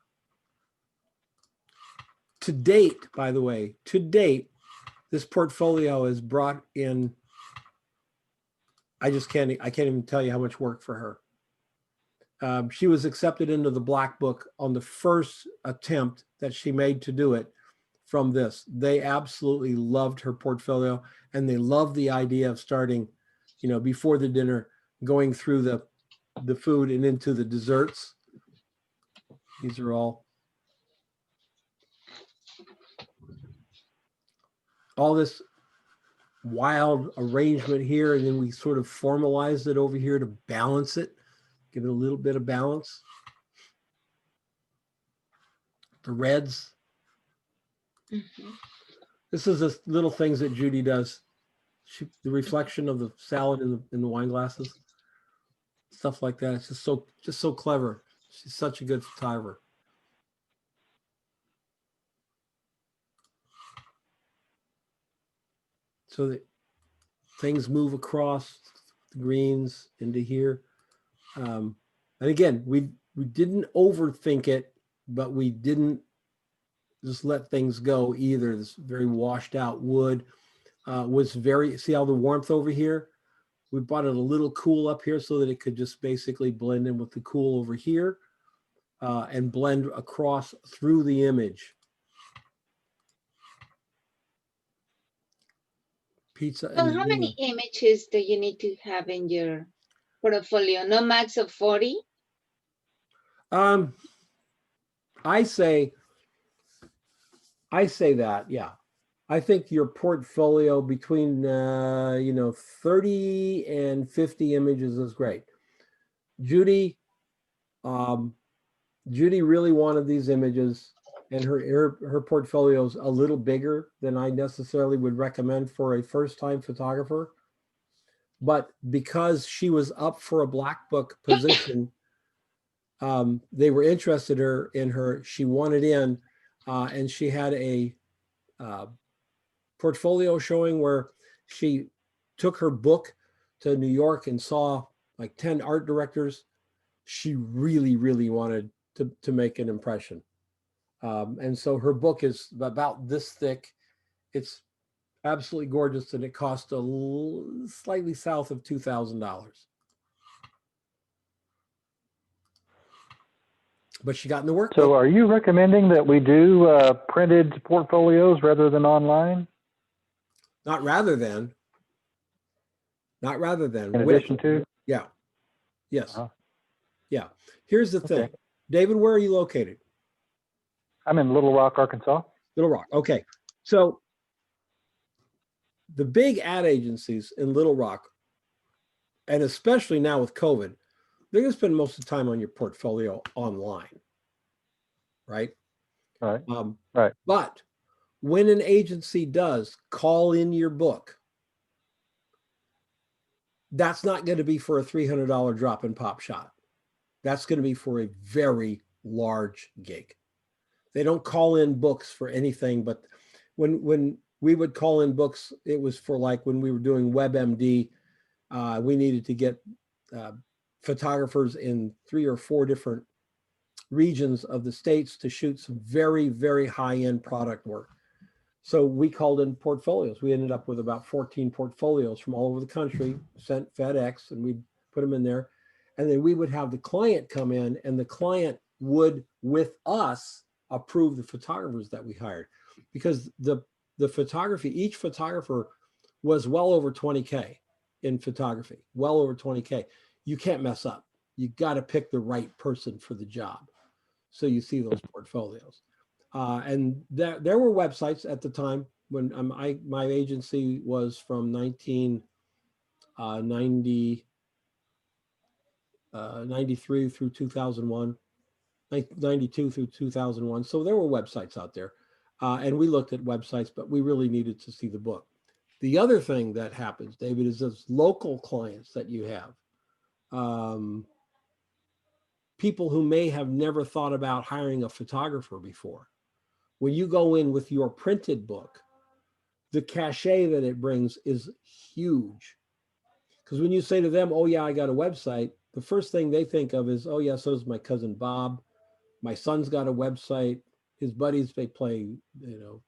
To date, by the way, this portfolio has brought in, I can't even tell you how much work for her. She was accepted into the Black Book on the first attempt that she made to do it from this. They absolutely loved her portfolio, and they loved the idea of starting, before the dinner, going through the food and into the desserts. These are all this wild arrangement here, and then we sort of formalized it over here to balance it, give it a little bit of balance. The reds. Mhm. This is the little things that Judy does. The reflection of the salad in the wine glasses, stuff like that. It's just so clever. She's such a good photographer. So that things move across the greens into here. And again, we didn't overthink it, but we didn't just let things go either. This very washed out wood was very, see how the warmth over here? We brought it a little cool up here so that it could just basically blend in with the cool over here and blend across through the image. Pizza So and how many images do you need to have in your portfolio? No max of 40? I say that, yeah. I think your portfolio between 30 and 50 images is great. Judy really wanted these images, and her portfolio is a little bigger than I necessarily would recommend for a first-time photographer. But because she was up for a black book position, they were interested in her. She wanted in, and she had a portfolio showing where she took her book to New York and saw like 10 art directors. She really, really wanted to make an impression. And so her book is about this thick. It's absolutely gorgeous, and it cost slightly south of $2,000. But she got in the workbook. So are you recommending that we do printed portfolios rather than online? Not rather than. In addition to? Yeah. Yes. Uh-huh. Yeah. Here's the thing. Okay. David, where are you located? I'm in Little Rock, Arkansas. Little Rock. Okay. So the big ad agencies in Little Rock, and especially now with COVID, they're going to spend most of the time on your portfolio online. Right? Right. Right. But when an agency does call in your book, that's not going to be for a $300 drop and pop shot. That's going to be for a very large gig. They don't call in books for anything, but when we would call in books, it was for like when we were doing WebMD, we needed to get photographers in 3 or 4 different regions of the States to shoot some very, very high-end product work. So we called in portfolios. We ended up with about 14 portfolios from all over the country, sent FedEx, and we put them in there. And then we would have the client come in, and the client would, with us, approve the photographers that we hired. Because the photography, each photographer was well over 20K in photography, well over 20K. You can't mess up. You got to pick the right person for the job. So you see those portfolios. And there were websites at the time when my agency was from 1993 through 2001, 92 through 2001. So there were websites out there. And we looked at websites, but we really needed to see the book. The other thing that happens, David, is those local clients that you have. People who may have never thought about hiring a photographer before. When you go in with your printed book, the cachet that it brings is huge. Because when you say to them, oh yeah, I got a website, the first thing they think of is, oh yeah, so does my cousin Bob. My son's got a website. His buddies, they play,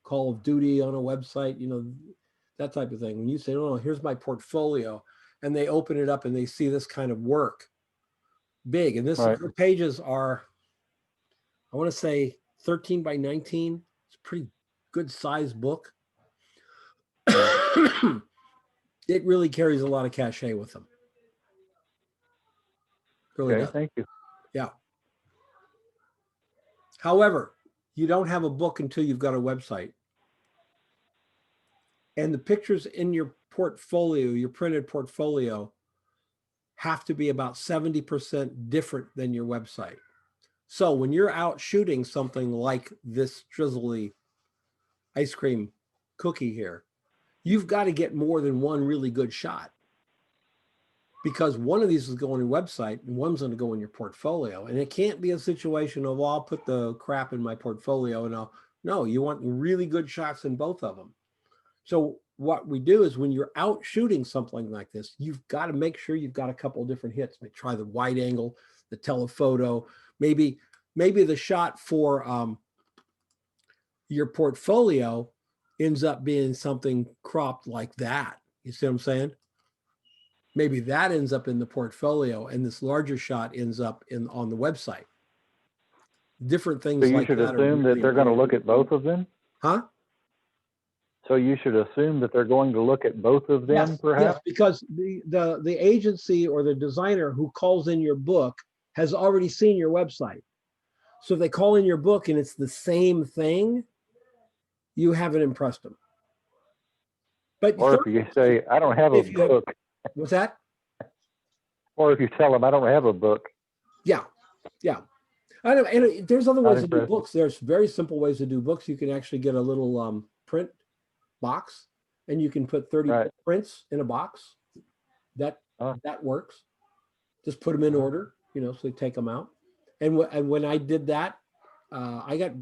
Call of Duty on a website, that type of thing. When you say, oh, here's my portfolio, and they open it up and they see this kind of work, big. And Right. her pages are, I want to say 13 by 19. It's a pretty good size book. It really carries a lot of cachet with them. Really Okay, does. thank you. Yeah. However, you don't have a book until you've got a website. And the pictures in your portfolio, your printed portfolio, have to be about 70% different than your website. So when you're out shooting something like this drizzly ice cream cookie here, you've got to get more than one really good shot, because one of these is going on your website and one's going to go in your portfolio. And it can't be a situation of, well, I'll put the crap in my portfolio and no, you want really good shots in both of them. So what we do is when you're out shooting something like this, you've got to make sure you've got a couple of different hits. Maybe try the wide angle, the telephoto, maybe the shot for your portfolio ends up being something cropped like that. You see what I'm saying? Maybe that ends up in the portfolio and this larger shot ends up on the website. Different things So you like should that. assume that they're going to look at both of them? Huh? So you should assume that they're going to look at both of them, Yes, perhaps? because the agency or the designer who calls in your book has already seen your website. So if they call in your book and it's the same thing, you haven't impressed them. But Or if you say, I don't have a book. What's that? Or if you tell them, I don't have a book. Yeah. I know, and there's other ways to do impressed. books. There's very simple ways to do books. You can actually get a little print box, and you can put 30 Right. prints in a box. That works. Just put them in order, so you take them out. And when I did that, I got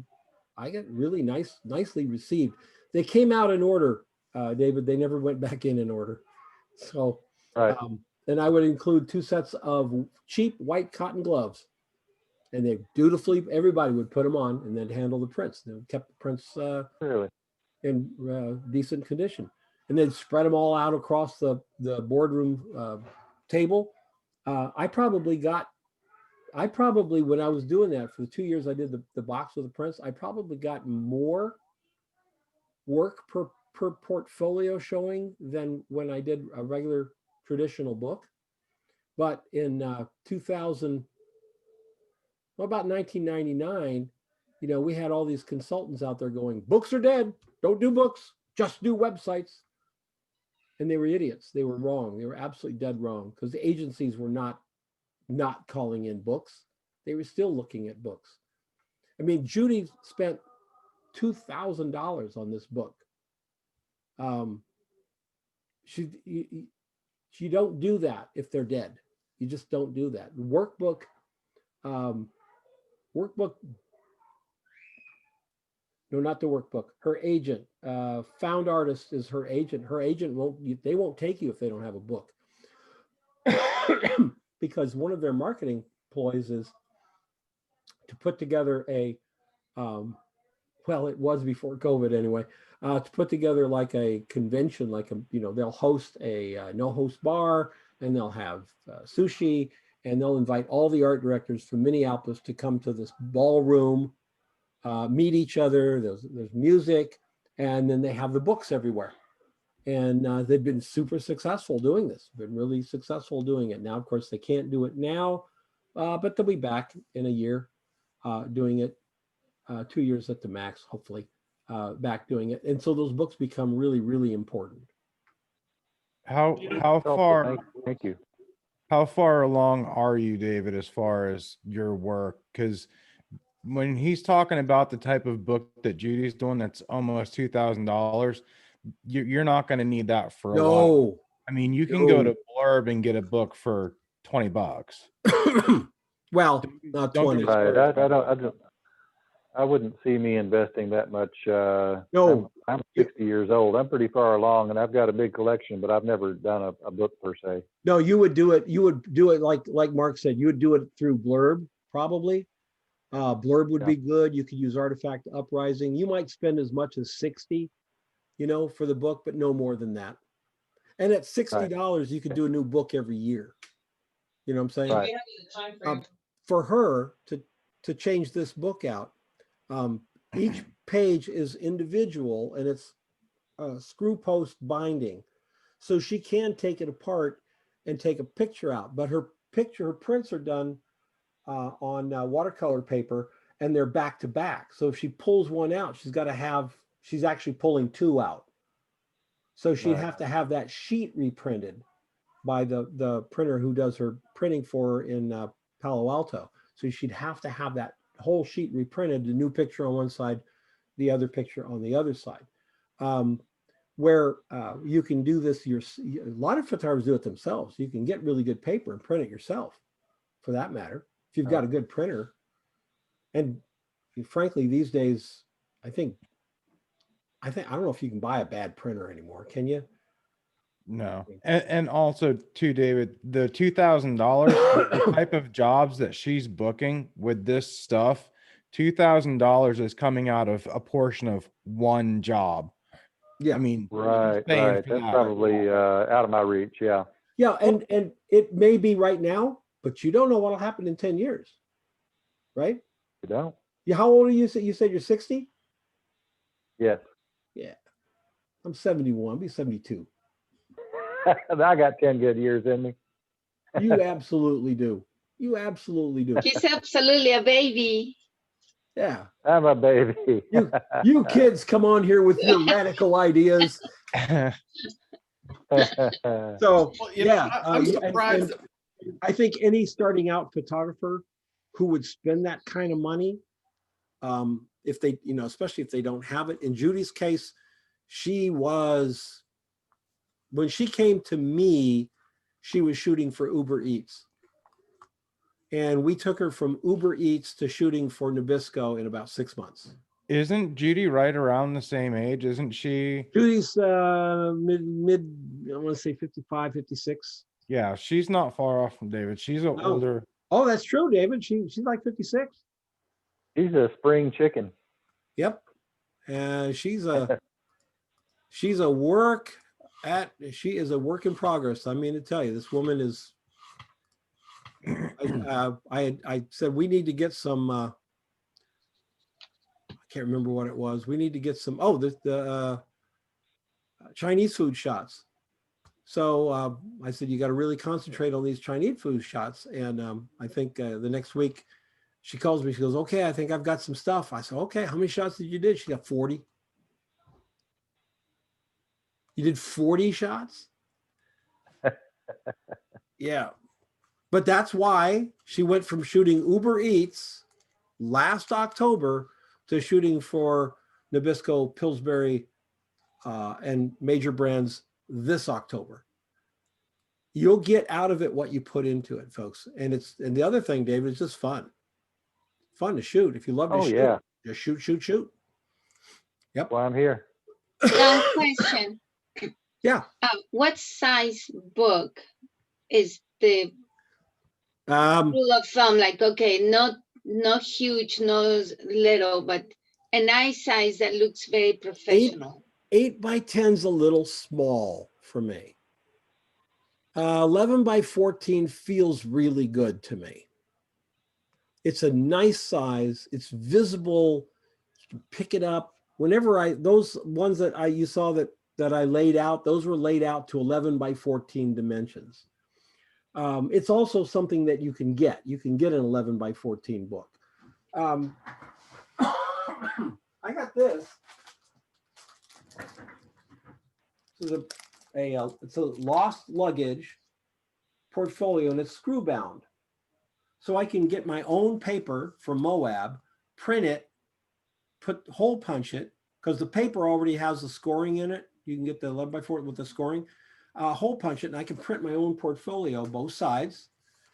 really nicely received. They came out in order, David. They never went back in order. So, Right. and I would include 2 sets of cheap white cotton gloves, and they dutifully, everybody would put them on and then handle the prints. They kept the prints Really? in decent condition, and then spread them all out across the boardroom table. I probably, when I was doing that for the 2 years I did the box with the prints, I probably got more work per portfolio showing than when I did a regular traditional book. But in 2000, well, about 1999, we had all these consultants out there going, books are dead. Don't do books, just do websites. And they were idiots. They were wrong. They were absolutely dead wrong, because the agencies were not calling in books. They were still looking at books. I mean, Judy spent $2,000 on this book. You don't do that if they're dead. You just don't do that. Workbook, no, not the workbook. Her agent, Found Artist is her agent. Her agent they won't take you if they don't have a book. Because one of their marketing ploys is to put together a, well, it was before COVID anyway, to put together like a convention, like they'll host a no host bar, and they'll have sushi, and they'll invite all the art directors from Minneapolis to come to this ballroom, meet each other. There's music, and then they have the books everywhere. And they've been super successful doing this, been really successful doing it. Now, of course, they can't do it now, but they'll be back in a year doing it, 2 years at the max, hopefully, back doing it. And so those books become really, really important. How Helpful. far Thank you. how far along are you, David, as far as your work? Because when he's talking about the type of book that Judy's doing, that's almost $2,000. You're not going to need that for a while. No. I mean, you can go to Blurb and get a book for $20. Well, not Don't 20. Right. I wouldn't see me investing that much. No. I'm 60 years old. I'm pretty far along, and I've got a big collection, but I've never done a book per se. No, you would do it. You would do it like Mark said. You would do it through Blurb, probably. Blurb would be good. You could use Artifact Uprising. You might spend as much as 60, for the book, but no more than that. And at $60, you could do a new book every year. You know what I'm saying? Right. For her to change this book out, each page is individual, and it's screw post binding, so she can take it apart and take a picture out. But her prints are done on watercolor paper, and they're back to back. So if she pulls one out, she's actually pulling 2 out. So she'd Right. have to have that sheet reprinted by the printer who does her printing for her in Palo Alto. So she'd have to have that whole sheet reprinted, the new picture on one side, the other picture on the other side. Where you can do this, a lot of photographers do it themselves. You can get really good paper and print it yourself, for that matter, if you've got a good printer. And frankly, these days, I don't know if you can buy a bad printer anymore. Can you? No. And also too, David, the $2,000, the type of jobs that she's booking with this stuff, $2,000 is coming out of a portion of one job. Yeah. I mean, Right, she's paying right. for That's that. probably out of my reach. Yeah. Yeah, and it may be right now, but you don't know what'll happen in 10 years, right? You don't? Yeah, how old are you? You said you're 60? Yes. Yeah. I'm 71. I'll be 72. I got 10 good years in me. You absolutely do. You absolutely do. He's absolutely a baby. Yeah. I'm a baby. You kids come on here with your radical ideas. So Well, you know, yeah, I'm surprised. I think any starting out photographer who would spend that kind of money, if they, especially if they don't have it. In Judy's case, when she came to me, she was shooting for Uber Eats. And we took her from Uber Eats to shooting for Nabisco in about 6 months. Isn't Judy right around the same age? Isn't she? Judy's mid, I want to say 55, 56. Yeah, she's not far off from David. She's an older. Oh, that's true, David. She's like 56. He's a spring chicken. Yep. And she is a work in progress. I mean to tell you, this woman is, I said, we need to get some, I can't remember what it was. We need to get some, the Chinese food shots. So I said, you got to really concentrate on these Chinese food shots. And I think the next week she calls me, she goes, okay, I think I've got some stuff. I said, okay, how many shots did you do? She got 40. You did 40 shots? Yeah. But that's why she went from shooting Uber Eats last October to shooting for Nabisco, Pillsbury, and major brands this October. You'll get out of it what you put into it, folks. And the other thing, David, is just fun. Fun to shoot. If you love to shoot, yeah. Just shoot. Yep. Well, I'm here. Now, question. Yeah. What size book is the rule of thumb? Like, okay, not huge, no little, but a nice size that looks very professional. 8 by 10's a little small for me. 11 by 14 feels really good to me. It's a nice size. It's visible. You can pick it up. Whenever those ones that you saw that I laid out, those were laid out to 11 by 14 dimensions. It's also something that you can get. You can get an 11 by 14 book. I got this. This is it's a lost luggage portfolio, and it's screw bound. So I can get my own paper from Moab, print it, hole punch it, because the paper already has the scoring in it. You can get the 11 by 14 with the scoring. Hole punch it, and I can print my own portfolio, both sides,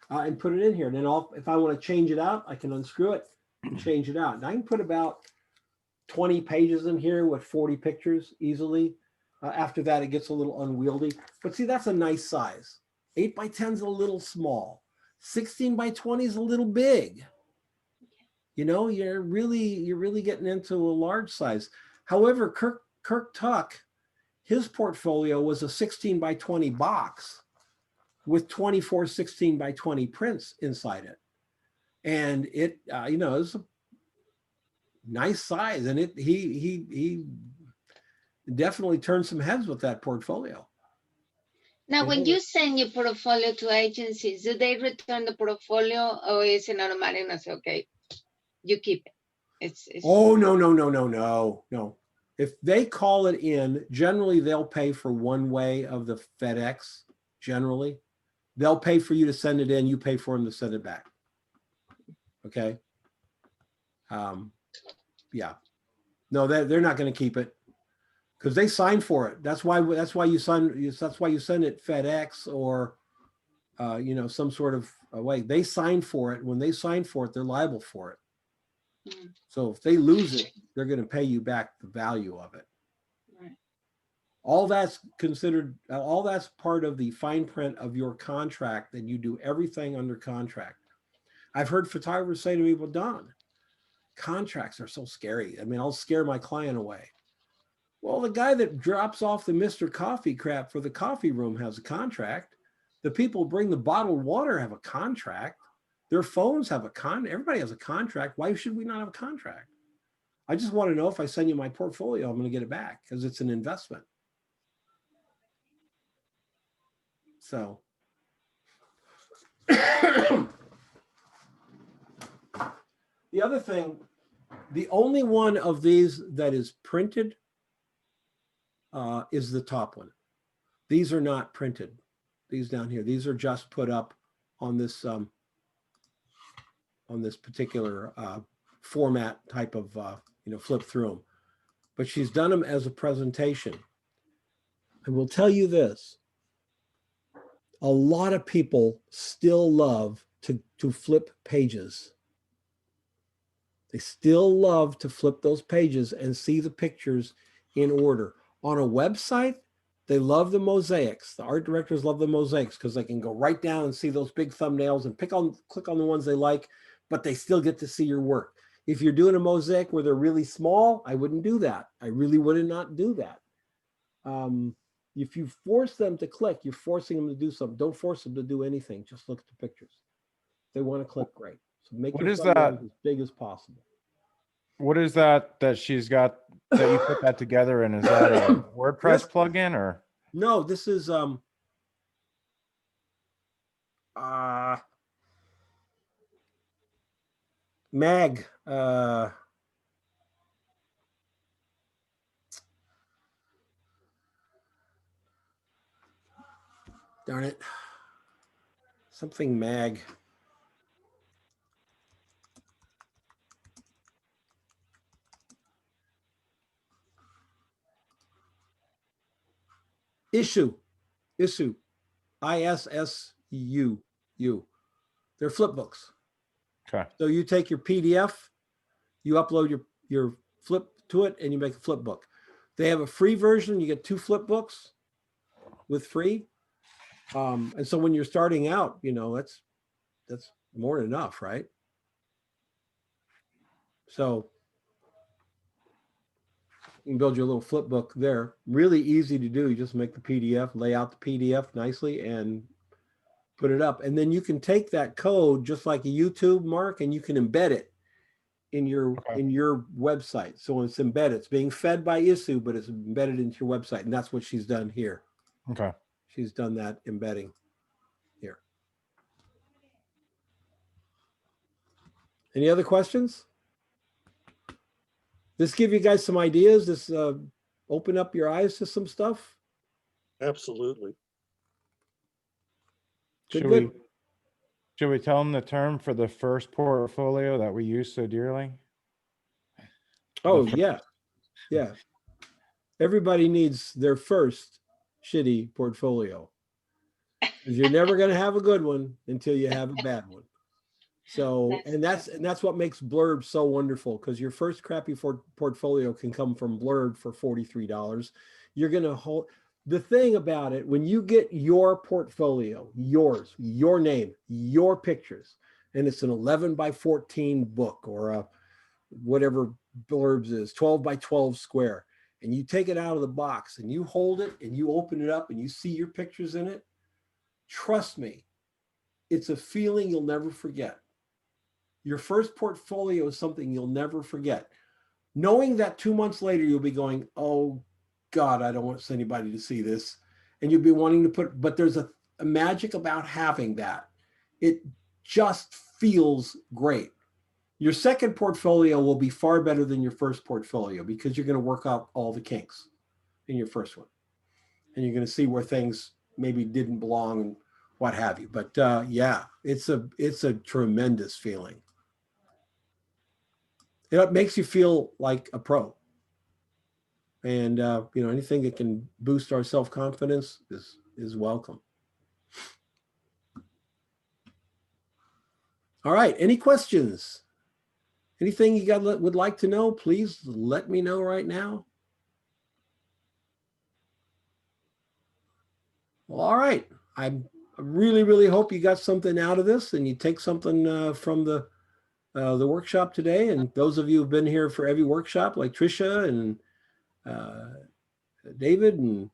and put it in here. And then if I want to change it out, I can unscrew it and change it out. And I can put about 20 pages in here with 40 pictures easily. After that, it gets a little unwieldy. But see, that's a nice size. 8 by 10 is a little small. 16 by 20 is a little big. You're really getting into a large size. However, Kirk Tuck, his portfolio was a 16 by 20 box with 24 16 by 20 prints inside it. And it, it's a nice size. And he definitely turned some heads with that portfolio. Now, when you send your portfolio to agencies, do they return the portfolio, or is it automatic and say, okay, you keep it? It's Oh, no. If they call it in, generally they'll pay for one way of the FedEx. Generally, they'll pay for you to send it in. You pay for them to send it back. Okay. Yeah. No, they're not going to keep it because they sign for it. That's why you sign. That's why you send it FedEx or some sort of way. They sign for it. When they sign for it, they're liable for it. So if they lose it, they're going to pay you back the value of it. Right. All that's considered, all that's part of the fine print of your contract, and you do everything under contract. I've heard photographers say to me, well, Don, contracts are so scary. I mean, I'll scare my client away. Well, the guy that drops off the Mr. Coffee crap for the coffee room has a contract. The people who bring the bottled water have a contract. Their phones have a everybody has a contract. Why should we not have a contract? I just want to know if I send you my portfolio, I'm going to get it back because it's an investment. So the other thing, the only one of these that is printed is the top one. These are not printed. These down here, these are just put up on this particular format type of flip through them. But she's done them as a presentation. I will tell you this: a lot of people still love to flip pages. They still love to flip those pages and see the pictures in order. On a website, they love the mosaics. The art directors love the mosaics because they can go right down and see those big thumbnails and click on the ones they like, but they still get to see your work. If you're doing a mosaic where they're really small, I wouldn't do that. I really would not do that. If you force them to click, you're forcing them to do something. Don't force them to do anything. Just look at the pictures. If they want to click, great. So make your thumbnails as big as possible. What is that she's got that you put that together in? Is that a WordPress plugin or? No, this is Mag. Darn it. Something Mag. Issue. ISSU. They're flip books. Okay. So you take your PDF, you upload your flip to it, and you make a flip book. They have a free version. You get 2 flip books with free. And so when you're starting out, that's more than enough, right? So you can build your little flip book there. Really easy to do. You just make the PDF, lay out the PDF nicely, and put it up. And then you can take that code just like a YouTube, Mark, and you can embed it in your website. So it's embedded. It's being fed by ISU, but it's embedded into your website. And that's what she's done here. Okay. She's done that embedding here. Any other questions? This give you guys some ideas? This open up your eyes to some stuff? Absolutely. Good. Should we tell them the term for the first portfolio that we use so dearly? Oh, yeah. Everybody needs their first shitty portfolio. Because you're never going to have a good one until you have a bad one. So, and that's what makes Blurb so wonderful, because your first crappy portfolio can come from Blurb for $43. You're going to hold the thing about it. When you get your portfolio, yours, your name, your pictures, and it's an 11 by 14 book or a whatever Blurbs is, 12 by 12 square, and you take it out of the box and you hold it and you open it up and you see your pictures in it, trust me, it's a feeling you'll never forget. Your first portfolio is something you'll never forget. Knowing that 2 months later, you'll be going, oh God, I don't want anybody to see this. And you'll be wanting to put, but there's a magic about having that. It just feels great. Your second portfolio will be far better than your first portfolio because you're going to work out all the kinks in your first one. And you're going to see where things maybe didn't belong and what have you. But yeah, it's a tremendous feeling. It makes you feel like a pro. And you know, anything that can boost our self-confidence is welcome. All right, any questions? Anything you would like to know, please let me know right now. Well, all right. I really, really hope you got something out of this and you take something from the workshop today. And those of you who've been here for every workshop, like Tricia and David and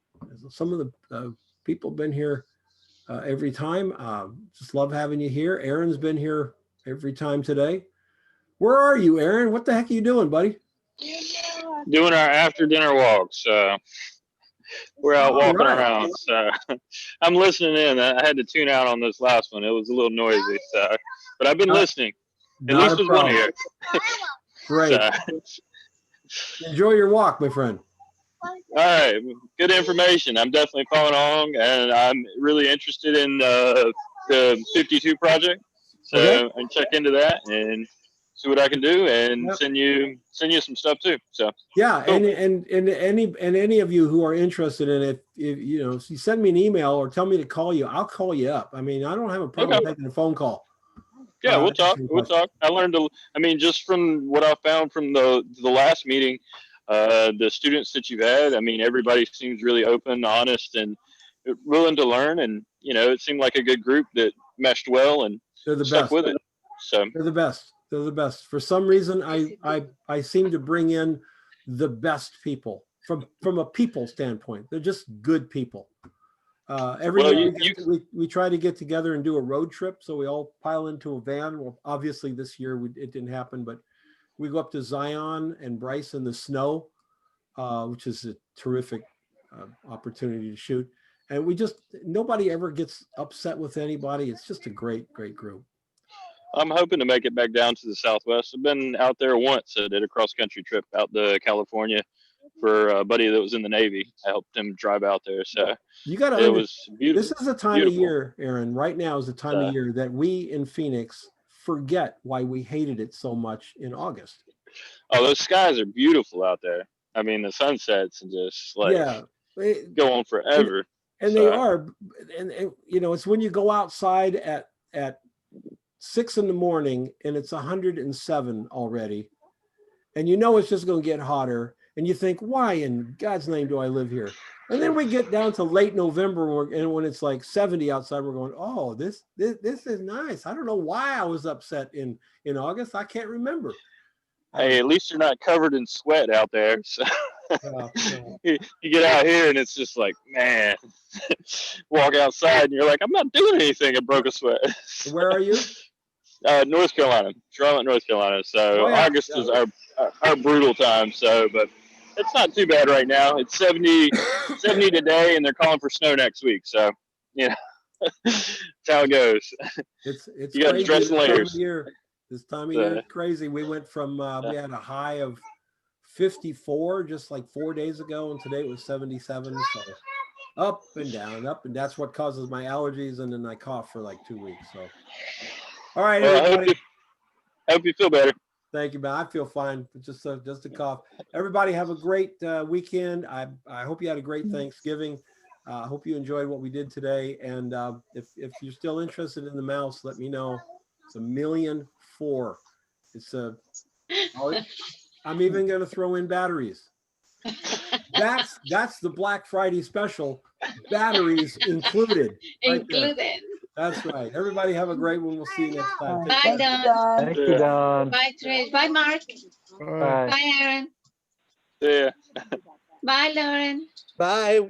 some of the people have been here every time. Just love having you here. Aaron's been here every time today. Where are you, Aaron? What the heck are you doing, buddy? Doing our after dinner walks. We're out walking around. So I'm listening in. I had to tune out on this last one. It was a little noisy. So, but I've been listening. At least there's one here. Great. So. Enjoy your walk, my friend. All right. Good information. I'm definitely following along, and I'm really interested in the 52 project. So I can check into that and see what I can do, and send you some stuff too. So yeah, cool. and any of you who are interested in it, if you know, if you send me an email or tell me to call you, I'll call you up. I mean, I don't have a problem taking a phone call. Yeah, we'll talk. I learned just from what I found from the last meeting, the students that you've had, I mean, everybody seems really open, honest, and willing to learn. And, you know, it seemed like a good group that meshed well and stuck with it. So they're the best. They're the best. For some reason, I seem to bring in the best people from a people standpoint. They're just good people. Every year we try to get together and do a road trip. So we all pile into a van. Well, obviously this year it didn't happen, but we go up to Zion and Bryce in the snow, which is a terrific opportunity to shoot. And nobody ever gets upset with anybody. It's just a great, great group. I'm hoping to make it back down to the Southwest. I've been out there once. I did a cross-country trip out to California for a buddy that was in the Navy. I helped him drive out there. So you got to. It was beautiful. This is the time of year, Aaron. Right now is the time of year that we in Phoenix forget why we hated it so much in August. Oh, those skies are beautiful out there. I mean, the sunsets and just like go on forever. And they are. And you know, it's when you go outside at 6 in the morning and it's 107 already, and you know it's just going to get hotter, and you think, why in God's name do I live here? And then we get down to late November, and when it's like 70 outside, we're going, oh, this is nice. I don't know why I was upset in August. I can't remember. Hey, at least you're not covered in sweat out there. So you get out here and it's just like, man, walk outside and you're like, I'm not doing anything. I broke a sweat. Where are you? North Carolina, Charlotte, North Carolina. So August is our brutal time. So, but it's not too bad right now. It's 70 today, and they're calling for snow next week. So, you know, that's how it goes. It's you got to dress in layers. This time of year, it's crazy. We went from we had a high of 54 just like 4 days ago, and today it was 77. So up and down, up, and that's what causes my allergies, and then I cough for like 2 weeks. So, all right, everybody. I hope you feel better. Thank you, man. I feel fine. Just a cough. Everybody have a great weekend. I hope you had a great Thanksgiving. I hope you enjoyed what we did today. And if you're still interested in the mouse, let me know. It's $1,000,004. I'm even going to throw in batteries. That's the Black Friday special. Batteries included. Included. Right, that's right. Everybody have a great one. We'll see you next time. Bye, Don. Thank you, Don. Bye, Trish. Bye, Mark. Bye. Bye, Aaron. Yeah. Bye, Lauren. Bye.